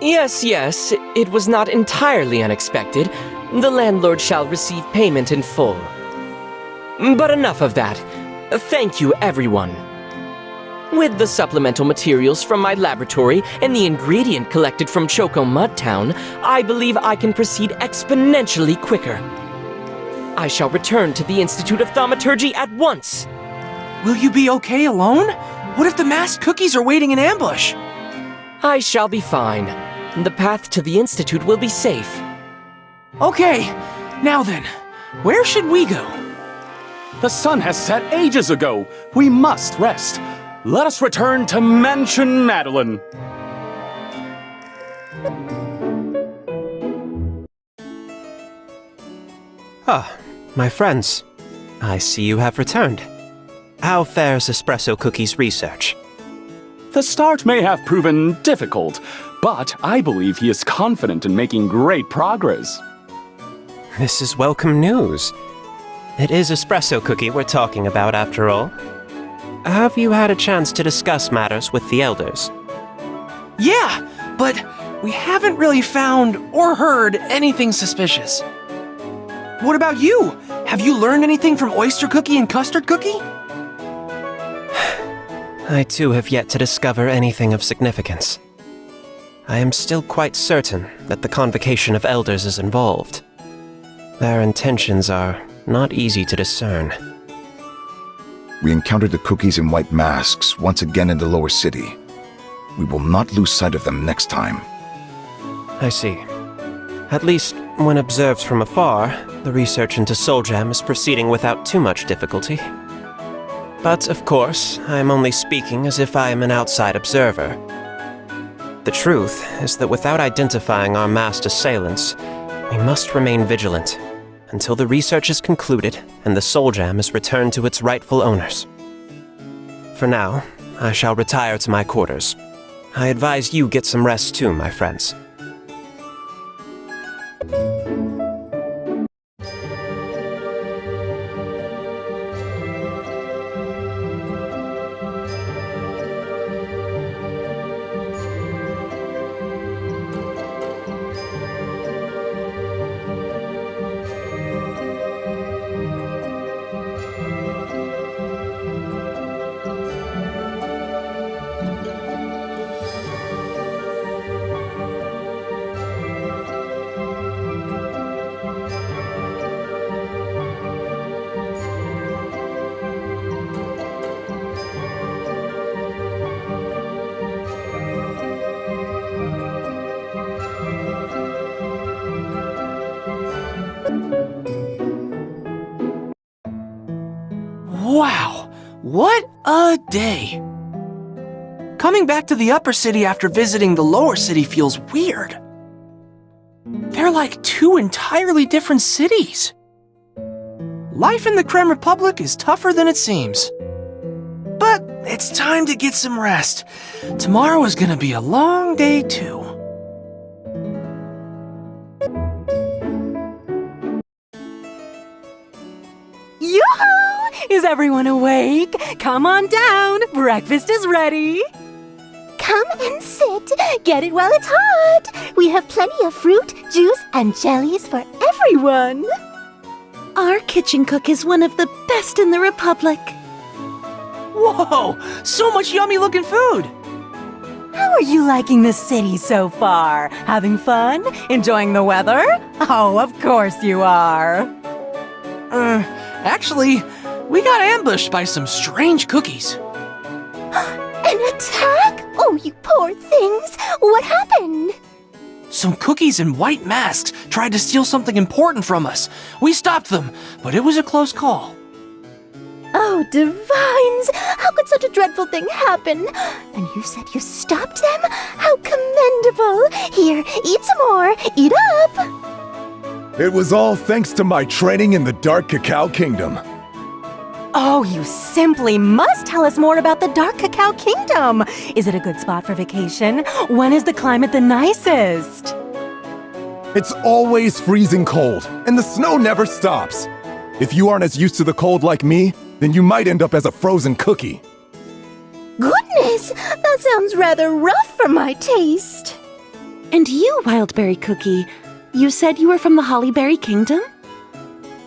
Yes, it was not entirely unexpected. The landlord shall receive payment in full. But enough of that. Thank you, everyone. With the supplemental materials from my laboratory and the ingredient collected from Choco Mudtown, I believe I can proceed exponentially quicker. I shall return to the Institute of Thaumaturgy at once. Will you be okay alone? What if the masked cookies are waiting in ambush? I shall be fine. The path to the Institute will be safe. Okay, now then, where should we go? The sun has set ages ago. We must rest. Let us return to Mansion Madeline. Ah, my friends. I see you have returned. How fares Espresso Cookie's research? The start may have proven difficult, but I believe he is confident in making great progress. This is welcome news. It is Espresso Cookie we're talking about, after all. Have you had a chance to discuss matters with the elders? Yeah, but we haven't really found or heard anything suspicious. What about you? Have you learned anything from Oyster Cookie and Custard Cookie? I too have yet to discover anything of significance. I am still quite certain that the convocation of elders is involved. Their intentions are not easy to discern. We encountered the cookies in white masks once again in the lower city. We will not lose sight of them next time. I see. At least, when observed from afar, the research into Soul Jam is proceeding without too much difficulty. But, of course, I am only speaking as if I am an outside observer. The truth is that without identifying our masked assailants, we must remain vigilant until the research is concluded and the Soul Jam is returned to its rightful owners. For now, I shall retire to my quarters. I advise you get some rest too, my friends. Wow, what a day! Coming back to the upper city after visiting the lower city feels weird. They're like two entirely different cities. Life in the Crème Republic is tougher than it seems. But it's time to get some rest. Tomorrow is gonna be a long day too. Yoo-hoo! Is everyone awake? Come on down. Breakfast is ready. Come and sit. Get it while it's hot. We have plenty of fruit, juice, and jellies for everyone. Our kitchen cook is one of the best in the Republic. Whoa! So much yummy-looking food! How are you liking the city so far? Having fun? Enjoying the weather? Oh, of course you are. Actually, we got ambushed by some strange cookies. An attack? Oh, you poor things. What happened? Some cookies in white masks tried to steal something important from us. We stopped them, but it was a close call. Oh, divines! How How could such a dreadful thing happen? And you said you stopped them? How commendable! Here, eat some more. Eat up! It was all thanks to my training in the Dark Cacao Kingdom. Oh, you simply must tell us more about the Dark Cacao Kingdom. Is it a good spot for vacation? When is the climate the nicest? It's always freezing cold, and the snow never stops. If you aren't as used to the cold like me, then you might end up as a frozen cookie. Goodness, that sounds rather rough for my taste. And you, Wildberry Cookie, you said you were from the Hollyberry Kingdom?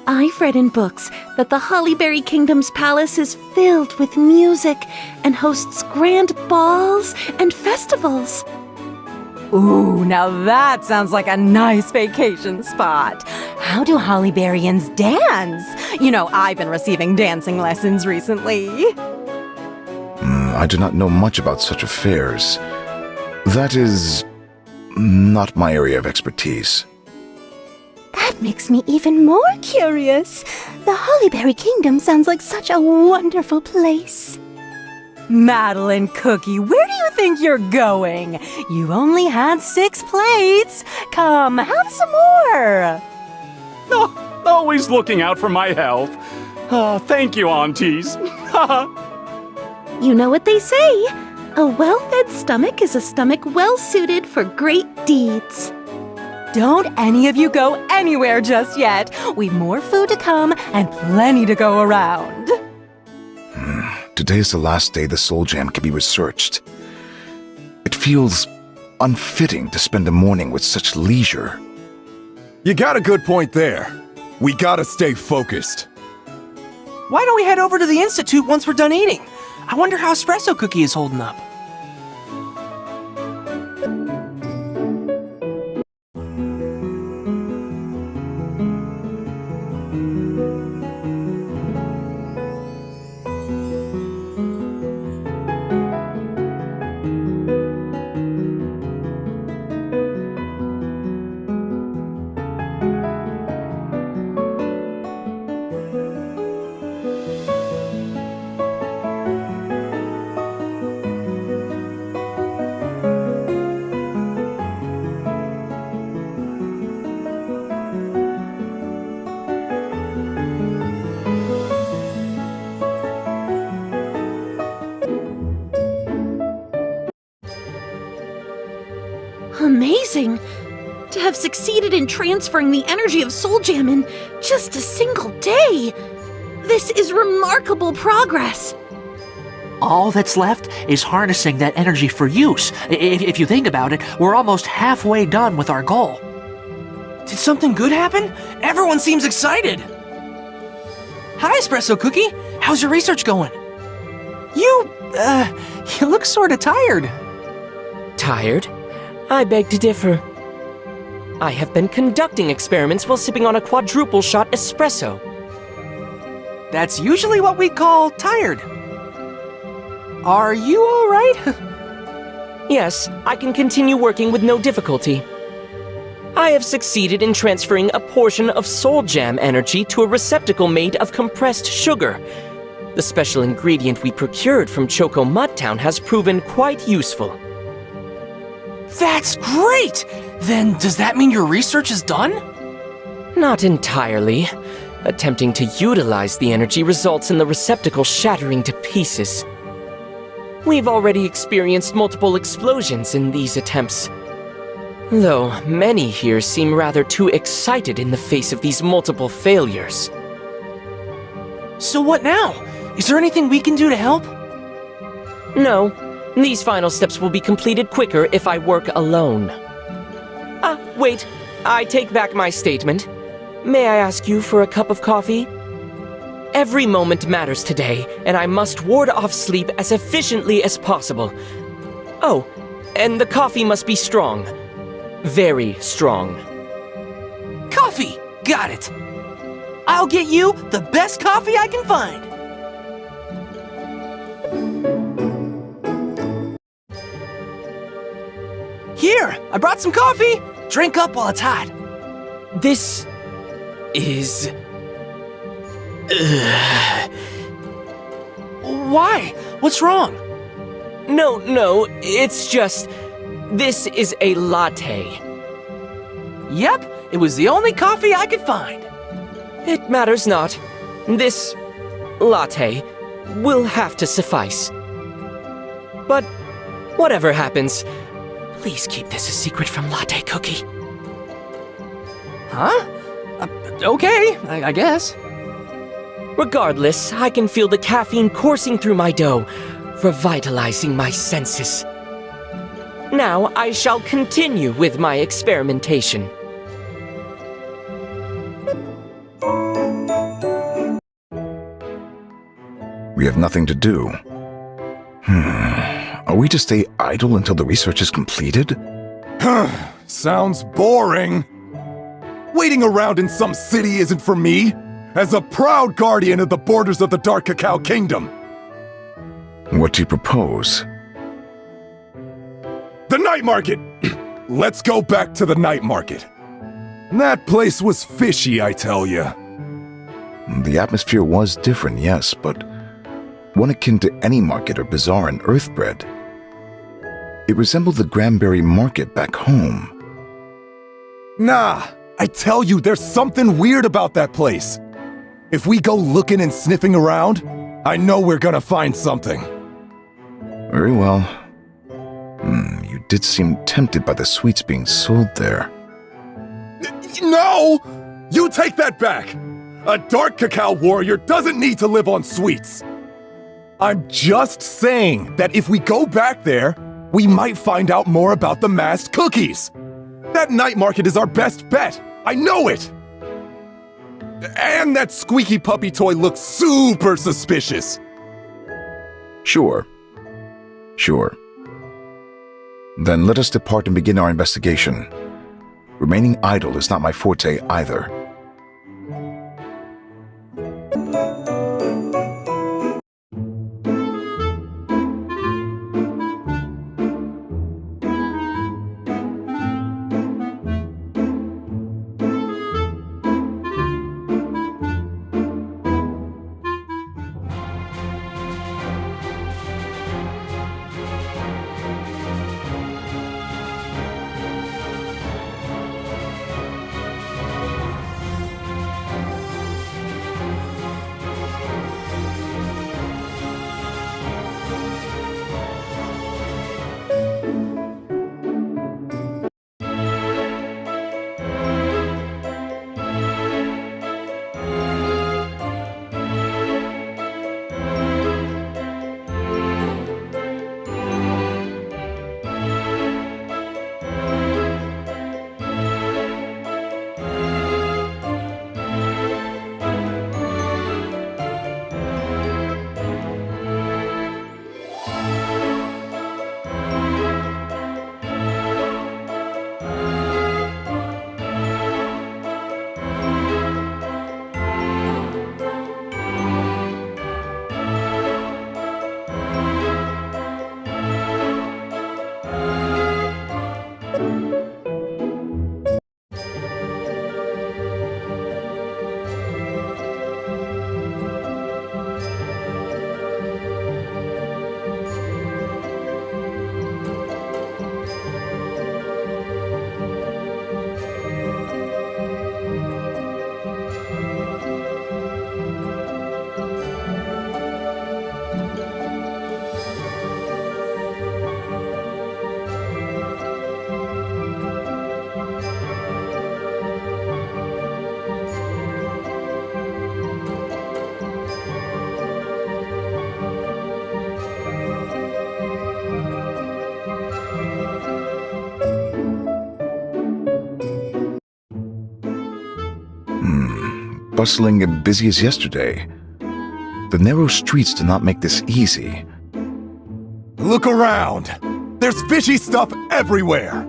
I've read in books that the Hollyberry Kingdom's palace is filled with music and hosts grand balls and festivals. Ooh, now that sounds like a nice vacation spot. How do Hollyberrians dance? You know, I've been receiving dancing lessons recently. I do not know much about such affairs. That is not my area of expertise. That makes me even more curious. The Hollyberry Kingdom sounds like such a wonderful place. Madeline Cookie, where do you think you're going? You only had 6 plates. Come, have some more. Oh, always looking out for my health. Thank you, aunties. You know what they say. A well-fed stomach is a stomach well-suited for great deeds. Don't any of you go anywhere just yet. We've more food to come and plenty to go around. Today is the last day the Soul Jam can be researched. It feels unfitting to spend the morning with such leisure. You got a good point there. We gotta stay focused. Why don't we head over to the Institute once we're done eating? I wonder how Espresso Cookie is holding up. Amazing! To have succeeded in transferring the energy of Soul Jam in just a single day! This is remarkable progress! All that's left is harnessing that energy for use. If you think about it, we're almost halfway done with our goal. Did something good happen? Everyone seems excited. Hi, Espresso Cookie. How's your research going? You look sort of tired. Tired? I beg to differ. I have been conducting experiments while sipping on a quadruple shot espresso. That's usually what we call tired. Are you all right? Yes, I can continue working with no difficulty. I have succeeded in transferring a portion of Soul Jam energy to a receptacle made of compressed sugar. The special ingredient we procured from Choco Mud Town has proven quite useful. That's great! Then does that mean your research is done? Not entirely. Attempting to utilize the energy results in the receptacle shattering to pieces. We've already experienced multiple explosions in these attempts. Though many here seem rather too excited in the face of these multiple failures. So what now? Is there anything we can do to help? No. These final steps will be completed quicker if I work alone. Wait. I take back my statement. May I ask you for a cup of coffee? Every moment matters today, and I must ward off sleep as efficiently as possible. Oh, and the coffee must be strong. Very strong. Coffee! Got it! I'll get you the best coffee I can find! Here, I brought some coffee! Drink up while it's hot. This is... Why? What's wrong? No, it's just... This is a latte. Yep, it was the only coffee I could find. It matters not. This latte will have to suffice. But whatever happens, please keep this a secret from Latte Cookie. Huh? Okay, I guess. Regardless, I can feel the caffeine coursing through my dough, revitalizing my senses. Now I shall continue with my experimentation. We have nothing to do. Are we to stay idle until the research is completed? Sounds boring. Waiting around in some city isn't for me, as a proud guardian of the borders of the Dark Cacao Kingdom. What do you propose? The night market! Let's go back to the night market. That place was fishy, I tell you. The atmosphere was different, yes, but one akin to any market or bazaar in Earthbread. It resembled the Granberry Market back home. Nah, I tell you, there's something weird about that place. If we go looking and sniffing around, I know we're gonna find something. Very well. You did seem tempted by the sweets being sold there. No! You take that back! A Dark Cacao warrior doesn't need to live on sweets. I'm just saying that if we go back there, we might find out more about the masked cookies. That night market is our best bet. I know it. And that squeaky puppy toy looks super suspicious. Sure. Then let us depart and begin our investigation. Remaining idle is not my forte either. Bustling and busy as yesterday. The narrow streets do not make this easy. Look around! There's fishy stuff everywhere!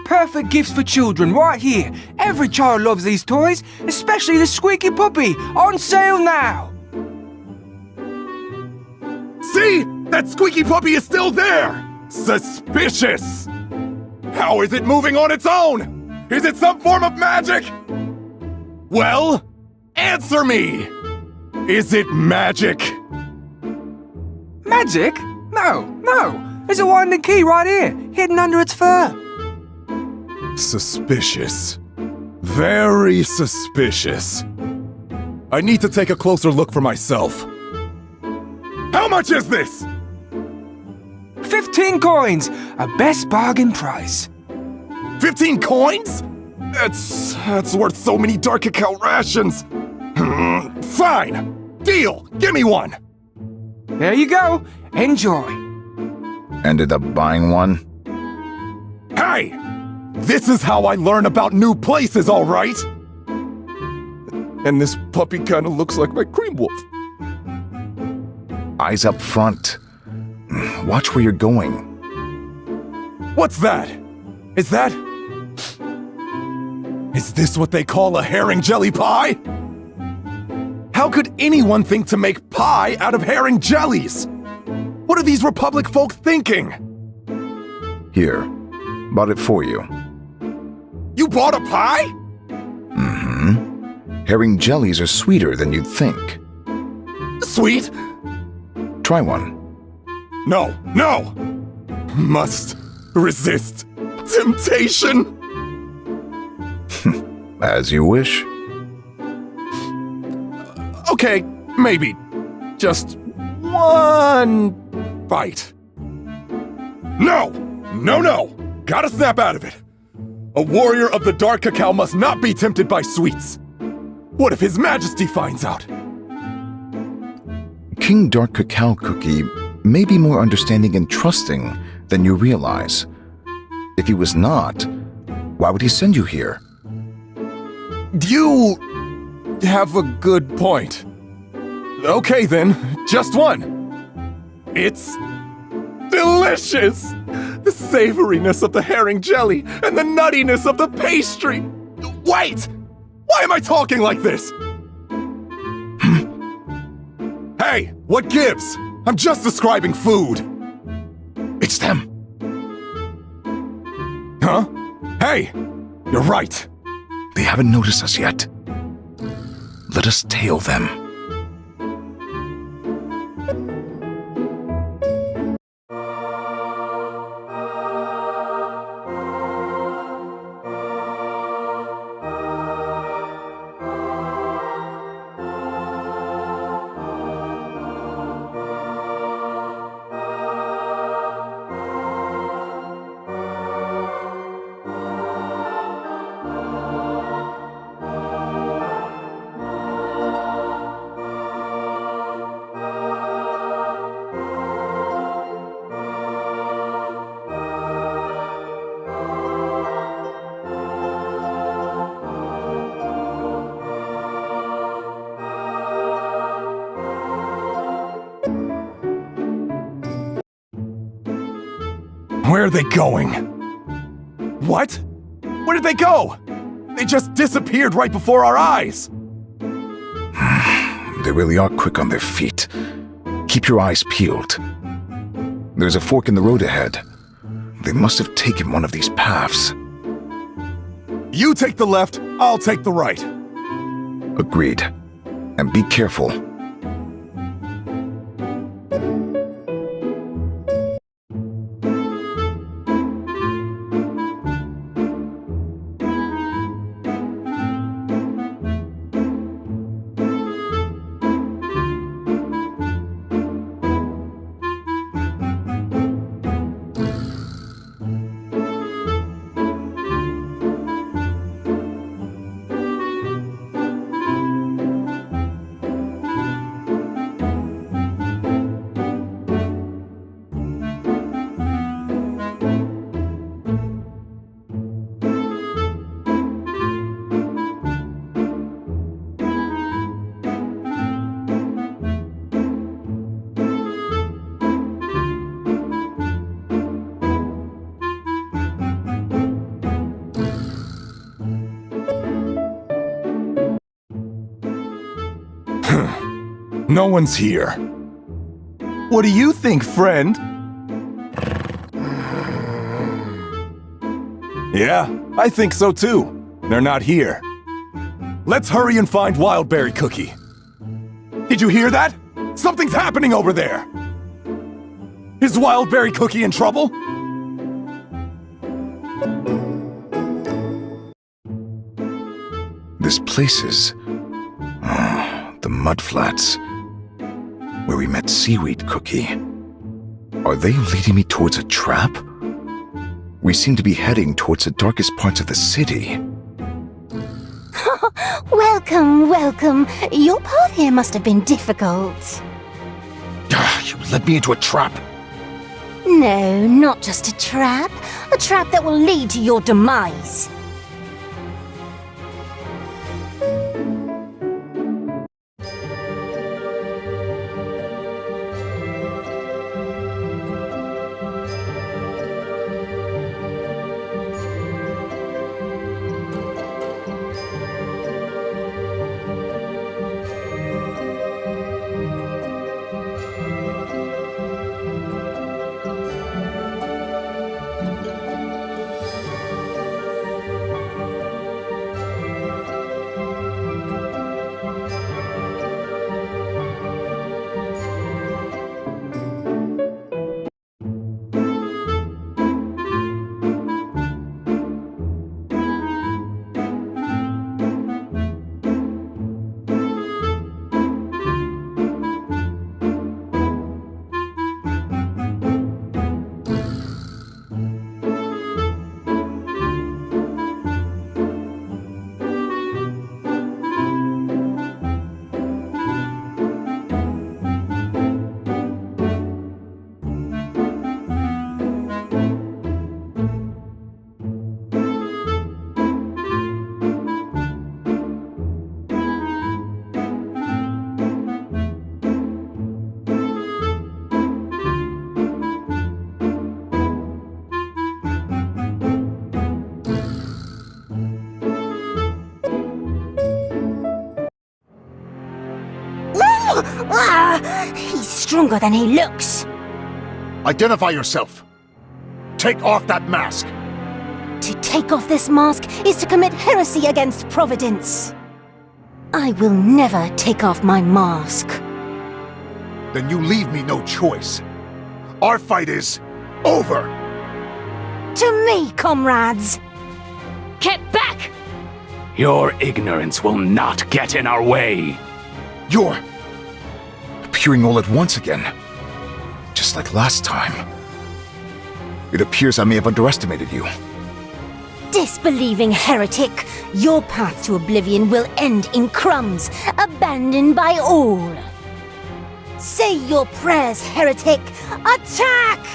Perfect gifts for children right here. Every child loves these toys, especially the squeaky puppy. On sale now! See? That squeaky puppy is still there! Suspicious! How is it moving on its own? Is it some form of magic? Well, answer me! Is it magic? Magic? No, no. There's a winding key right here, hidden under its fur. Suspicious. Very suspicious. I need to take a closer look for myself. How much is this? 15 coins, a best bargain price. 15 coins? That's worth so many dark cacao rations. Fine. Deal. Give me one. There you go. Enjoy. Ended up buying one? Hey! This is how I learn about new places, all right? And this puppy kind of looks like my cream wolf. Eyes up front. Watch where you're going. What's that? Is this what they call a herring jelly pie? How could anyone think to make pie out of herring jellies? What are these Republic folk thinking? Here. Bought it for you. You bought a pie? Mm-hmm. Herring jellies are sweeter than you'd think. Sweet? Try one. No, no! Must resist temptation. As you wish. Okay, maybe. Just one bite. No! No, no! Gotta snap out of it. A warrior of the dark cacao must not be tempted by sweets. What if His Majesty finds out? King Dark Cacao Cookie may be more understanding and trusting than you realize. If he was not, why would he send you here? You have a good point. Okay then, just one. It's delicious! The savoriness of the herring jelly and the nuttiness of the pastry. Wait! Why am I talking like this? Hey, what gives? I'm just describing food. It's them. Huh? Hey, you're right. They haven't noticed us yet. Let us tail them. Where are they going? What? Where did they go? They just disappeared right before our eyes. They really are quick on their feet. Keep your eyes peeled. There's a fork in the road ahead. They must have taken one of these paths. You take the left, I'll take the right. Agreed. And be careful. No one's here. What do you think, friend? Yeah, I think so too. They're not here. Let's hurry and find Wildberry Cookie. Did you hear that? Something's happening over there! Is Wildberry Cookie in trouble? This place is... the mudflats. Where we met Seaweed Cookie. Are they leading me towards a trap? We seem to be heading towards the darkest parts of the city. Welcome, welcome. Your path here must have been difficult. You led me into a trap. No, not just a trap. A trap that will lead to your demise. He's stronger than he looks. Identify yourself. Take off that mask. To take off this mask is to commit heresy against Providence. I will never take off my mask. Then you leave me no choice. Our fight is over. To me, comrades. Get back! Your ignorance will not get in our way. You're appearing all at once again. Just like last time. It appears I may have underestimated you. Disbelieving heretic, your path to oblivion will end in crumbs, abandoned by all. Say your prayers, heretic! Attack!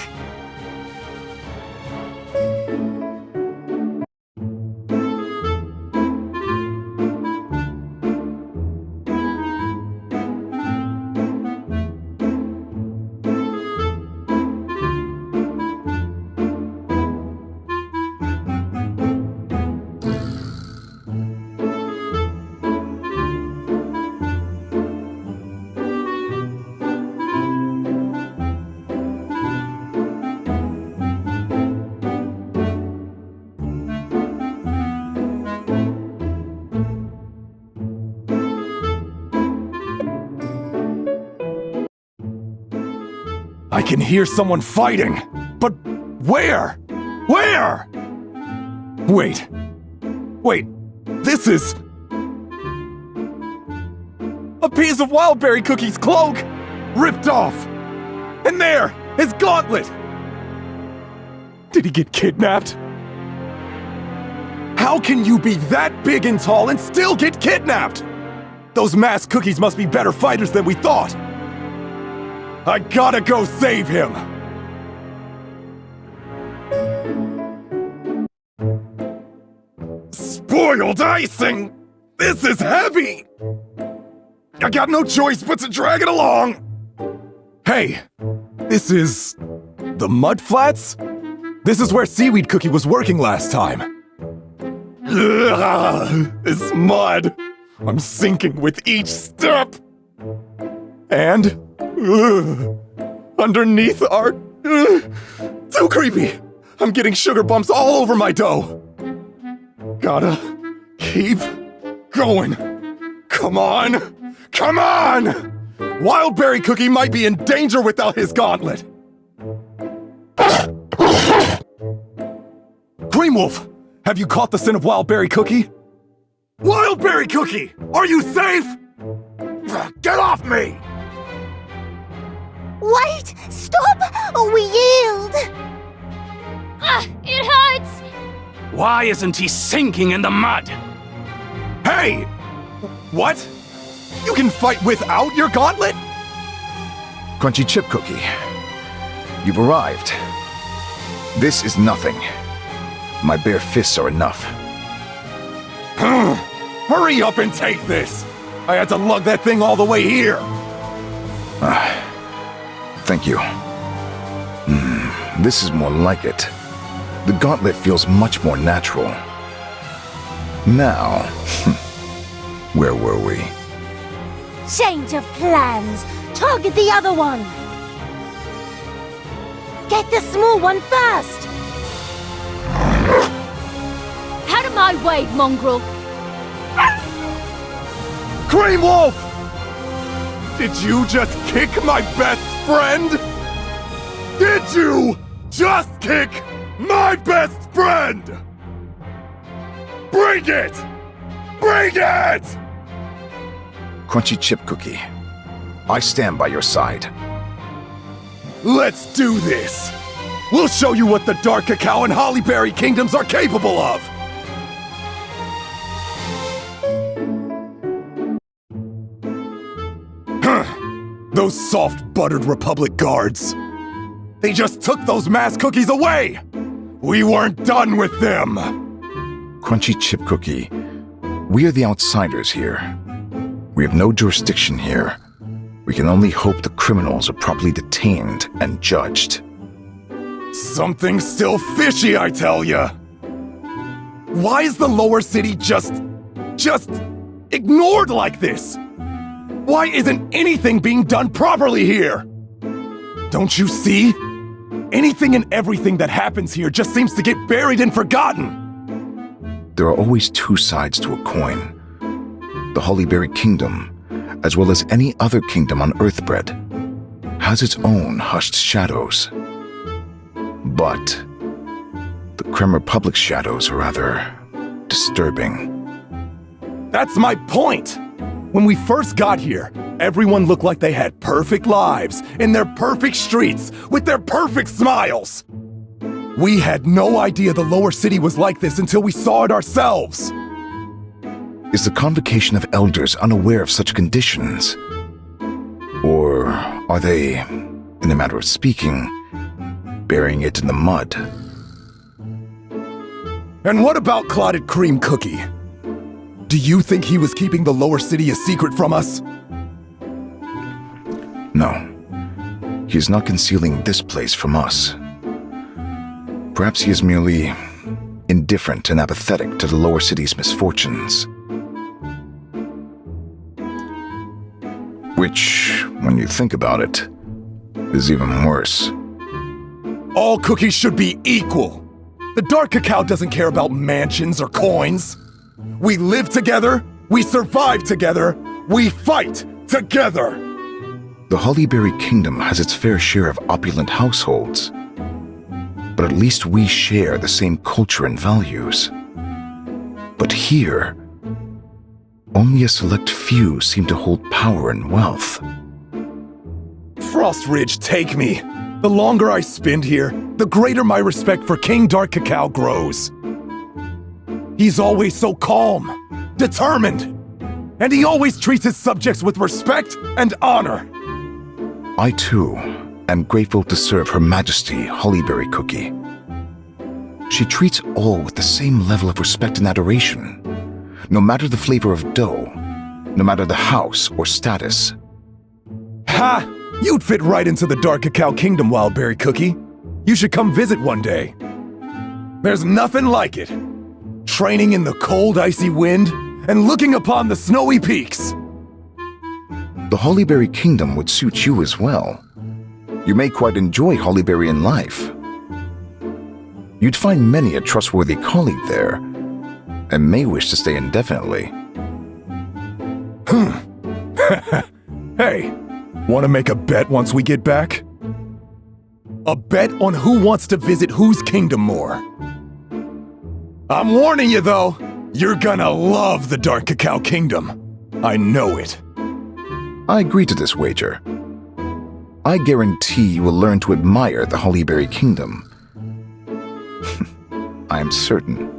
I can hear someone fighting, but where? Where? Wait, this is... a piece of Wildberry Cookie's cloak! Ripped off! And there, his gauntlet! Did he get kidnapped? How can you be that big and tall and still get kidnapped? Those masked cookies must be better fighters than we thought! I gotta go save him! Spoiled icing! This is heavy! I got no choice but to drag it along! Hey, this is... the Mudflats? This is where Seaweed Cookie was working last time. Ugh, this mud! I'm sinking with each step! And... underneath are... too creepy! I'm getting sugar bumps all over my dough! Gotta keep going! Come on! Come on! Wildberry Cookie might be in danger without his gauntlet! Wolf, have you caught the scent of Wildberry Cookie? Wildberry Cookie! Are you safe? Get off me! Wait! Stop! Or we yield! It hurts! Why isn't he sinking in the mud? Hey! What? You can fight without your gauntlet? Crunchy Chip Cookie, you've arrived. This is nothing. My bare fists are enough. Hurry up and take this! I had to lug that thing all the way here! Thank you. This is more like it. The gauntlet feels much more natural. Now, where were we? Change of plans! Target the other one! Get the small one first! Out of my way, mongrel! Crème Wolf! Did you just kick my best friend? Did you just kick my best friend? Bring it! Bring it! Crunchy Chip Cookie, I stand by your side. Let's do this! We'll show you what the Dark Cacao and Hollyberry Kingdoms are capable of! Those soft, buttered Republic guards. They just took those mass cookies away! We weren't done with them! Crunchy Chip Cookie, we are the outsiders here. We have no jurisdiction here. We can only hope the criminals are properly detained and judged. Something's still fishy, I tell ya! Why is the lower city just ignored like this? Why isn't anything being done properly here? Don't you see? Anything and everything that happens here just seems to get buried and forgotten. There are always two sides to a coin. The Hollyberry Kingdom, as well as any other kingdom on Earthbread, has its own hushed shadows. But the Crème Republic's shadows are rather disturbing. That's my point! When we first got here, everyone looked like they had perfect lives, in their perfect streets, with their perfect smiles. We had no idea the lower city was like this until we saw it ourselves. Is the convocation of elders unaware of such conditions? Or are they, in a matter of speaking, burying it in the mud? And what about Clotted Cream Cookie? Do you think he was keeping the lower city a secret from us? No. He is not concealing this place from us. Perhaps he is merely indifferent and apathetic to the lower city's misfortunes. Which, when you think about it, is even worse. All cookies should be equal. The Dark Cacao doesn't care about mansions or coins. We live together, we survive together, we fight together! The Hollyberry Kingdom has its fair share of opulent households. But at least we share the same culture and values. But here, only a select few seem to hold power and wealth. Frost Ridge, take me. The longer I spend here, the greater my respect for King Dark Cacao grows. He's always so calm, determined, and he always treats his subjects with respect and honor. I, too, am grateful to serve Her Majesty Hollyberry Cookie. She treats all with the same level of respect and adoration, no matter the flavor of dough, no matter the house or status. Ha! You'd fit right into the Dark Cacao Kingdom, Wildberry Cookie. You should come visit one day. There's nothing like it. Training in the cold, icy wind, and looking upon the snowy peaks. The Hollyberry Kingdom would suit you as well. You may quite enjoy Hollyberryan life. You'd find many a trustworthy colleague there, and may wish to stay indefinitely. Hey, want to make a bet once we get back? A bet on who wants to visit whose kingdom more. I'm warning you, though. You're gonna love the Dark Cacao Kingdom. I know it. I agree to this wager. I guarantee you will learn to admire the Hollyberry Kingdom. I am certain.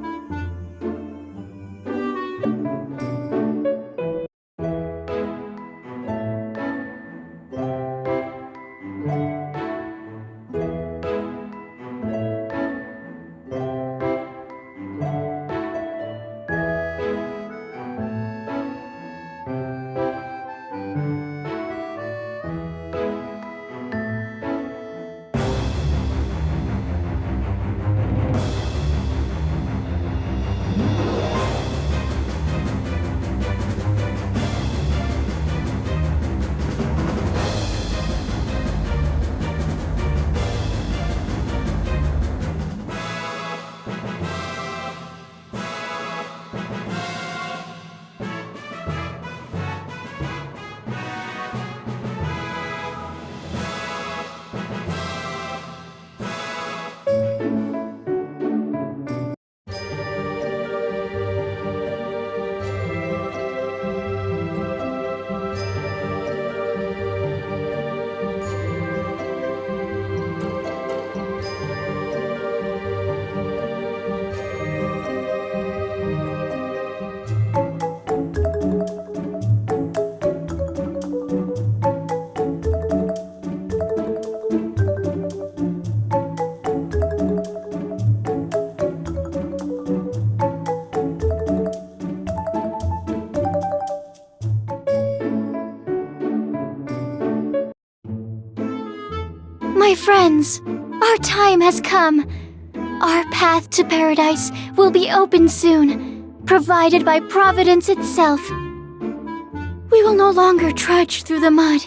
My friends, our time has come. Our path to paradise will be open soon, provided by Providence itself. We will no longer trudge through the mud.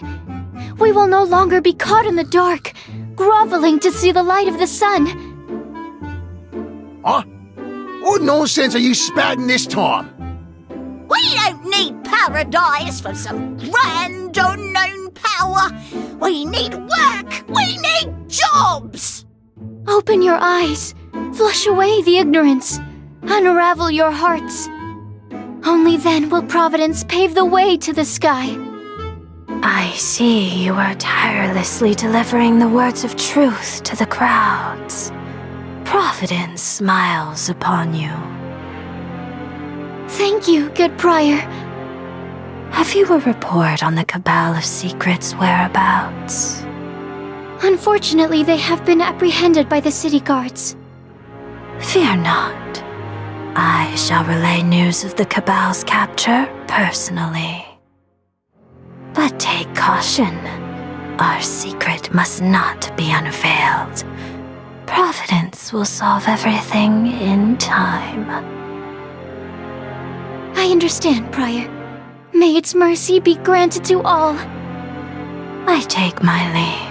We will no longer be caught in the dark, groveling to see the light of the sun. Huh? What nonsense are you spouting this time? We don't need paradise for some grand unknown power. We need work. We need jobs. Open your eyes, flush away the ignorance, unravel your hearts. Only then will Providence pave the way to the sky. I see you are tirelessly delivering the words of truth to the crowds. Providence smiles upon you. Thank you, good Prior. Have you a report on the Cabal of Secrets' whereabouts? Unfortunately, they have been apprehended by the city guards. Fear not. I shall relay news of the Cabal's capture personally. But take caution. Our secret must not be unveiled. Providence will solve everything in time. I understand, Prior. May its mercy be granted to all. I take my leave.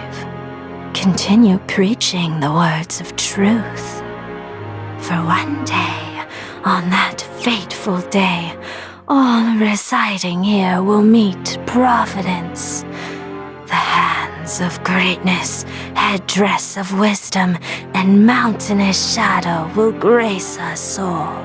Continue preaching the words of truth. For one day, on that fateful day, all residing here will meet Providence. The hands of greatness, headdress of wisdom, and mountainous shadow will grace us all.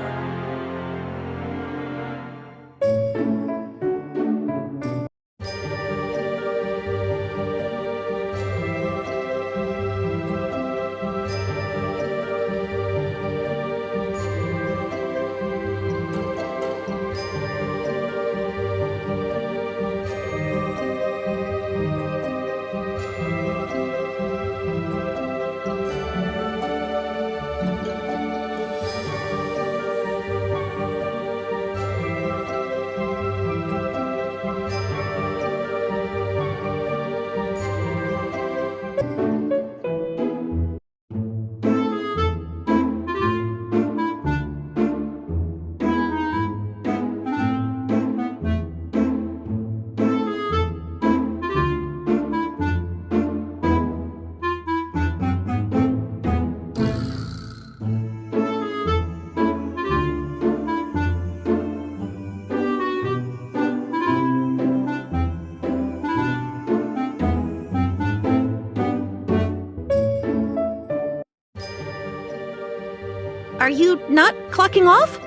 Are you not clocking off?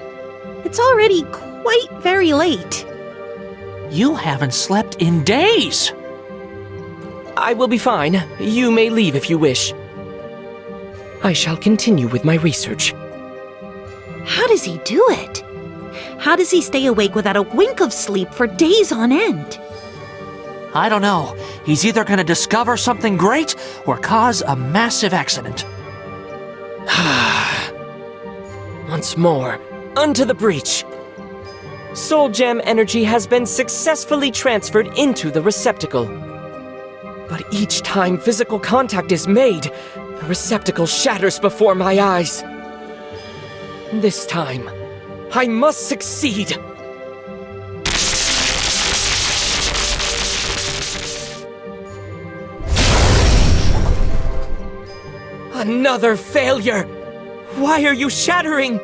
It's already quite very late. You haven't slept in days. I will be fine. You may leave if you wish. I shall continue with my research. How does he do it? How does he stay awake without a wink of sleep for days on end? I don't know. He's either going to discover something great or cause a massive accident. Once more, unto the breach. Soul Gem energy has been successfully transferred into the receptacle. But each time physical contact is made, the receptacle shatters before my eyes. This time, I must succeed. Another failure! Why are you shattering?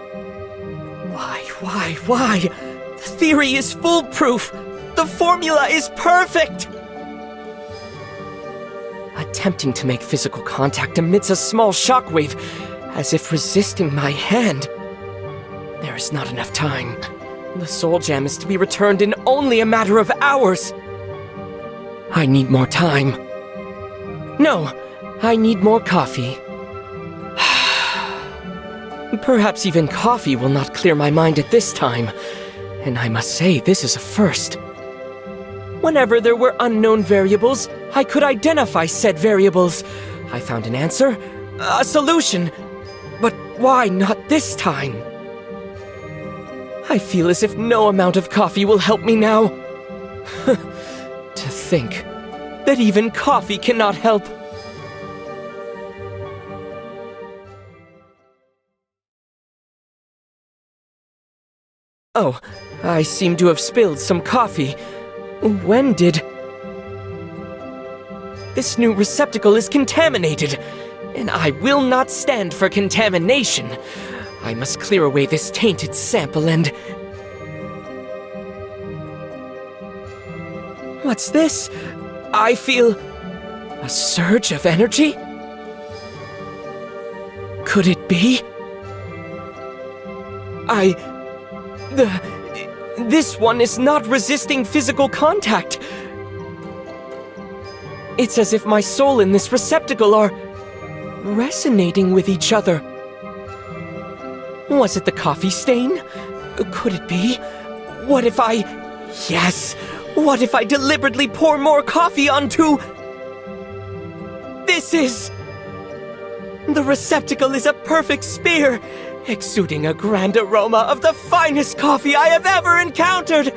Why? The theory is foolproof! The formula is perfect! Attempting to make physical contact emits a small shockwave, as if resisting my hand. There is not enough time. The Soul Gem is to be returned in only a matter of hours. I need more time. No, I need more coffee. Perhaps even coffee will not clear my mind at this time, and I must say this is a first. Whenever there were unknown variables, I could identify said variables. I found an answer, a solution, but why not this time? I feel as if no amount of coffee will help me now. To think that even coffee cannot help. Oh, I seem to have spilled some coffee. When did... This new receptacle is contaminated, and I will not stand for contamination. I must clear away this tainted sample and... What's this? I feel... a surge of energy? Could it be? This one is not resisting physical contact. It's as if my soul and this receptacle are resonating with each other. Was it the coffee stain? Could it be? What if I... Yes! What if I deliberately pour more coffee onto... This is... The receptacle is a perfect sphere, exuding a grand aroma of the finest coffee I have ever encountered!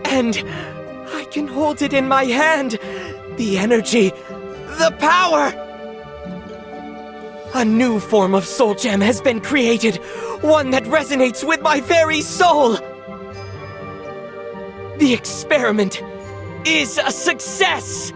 And I can hold it in my hand. The energy, the power! A new form of Soul Gem has been created, one that resonates with my very soul! The experiment is a success!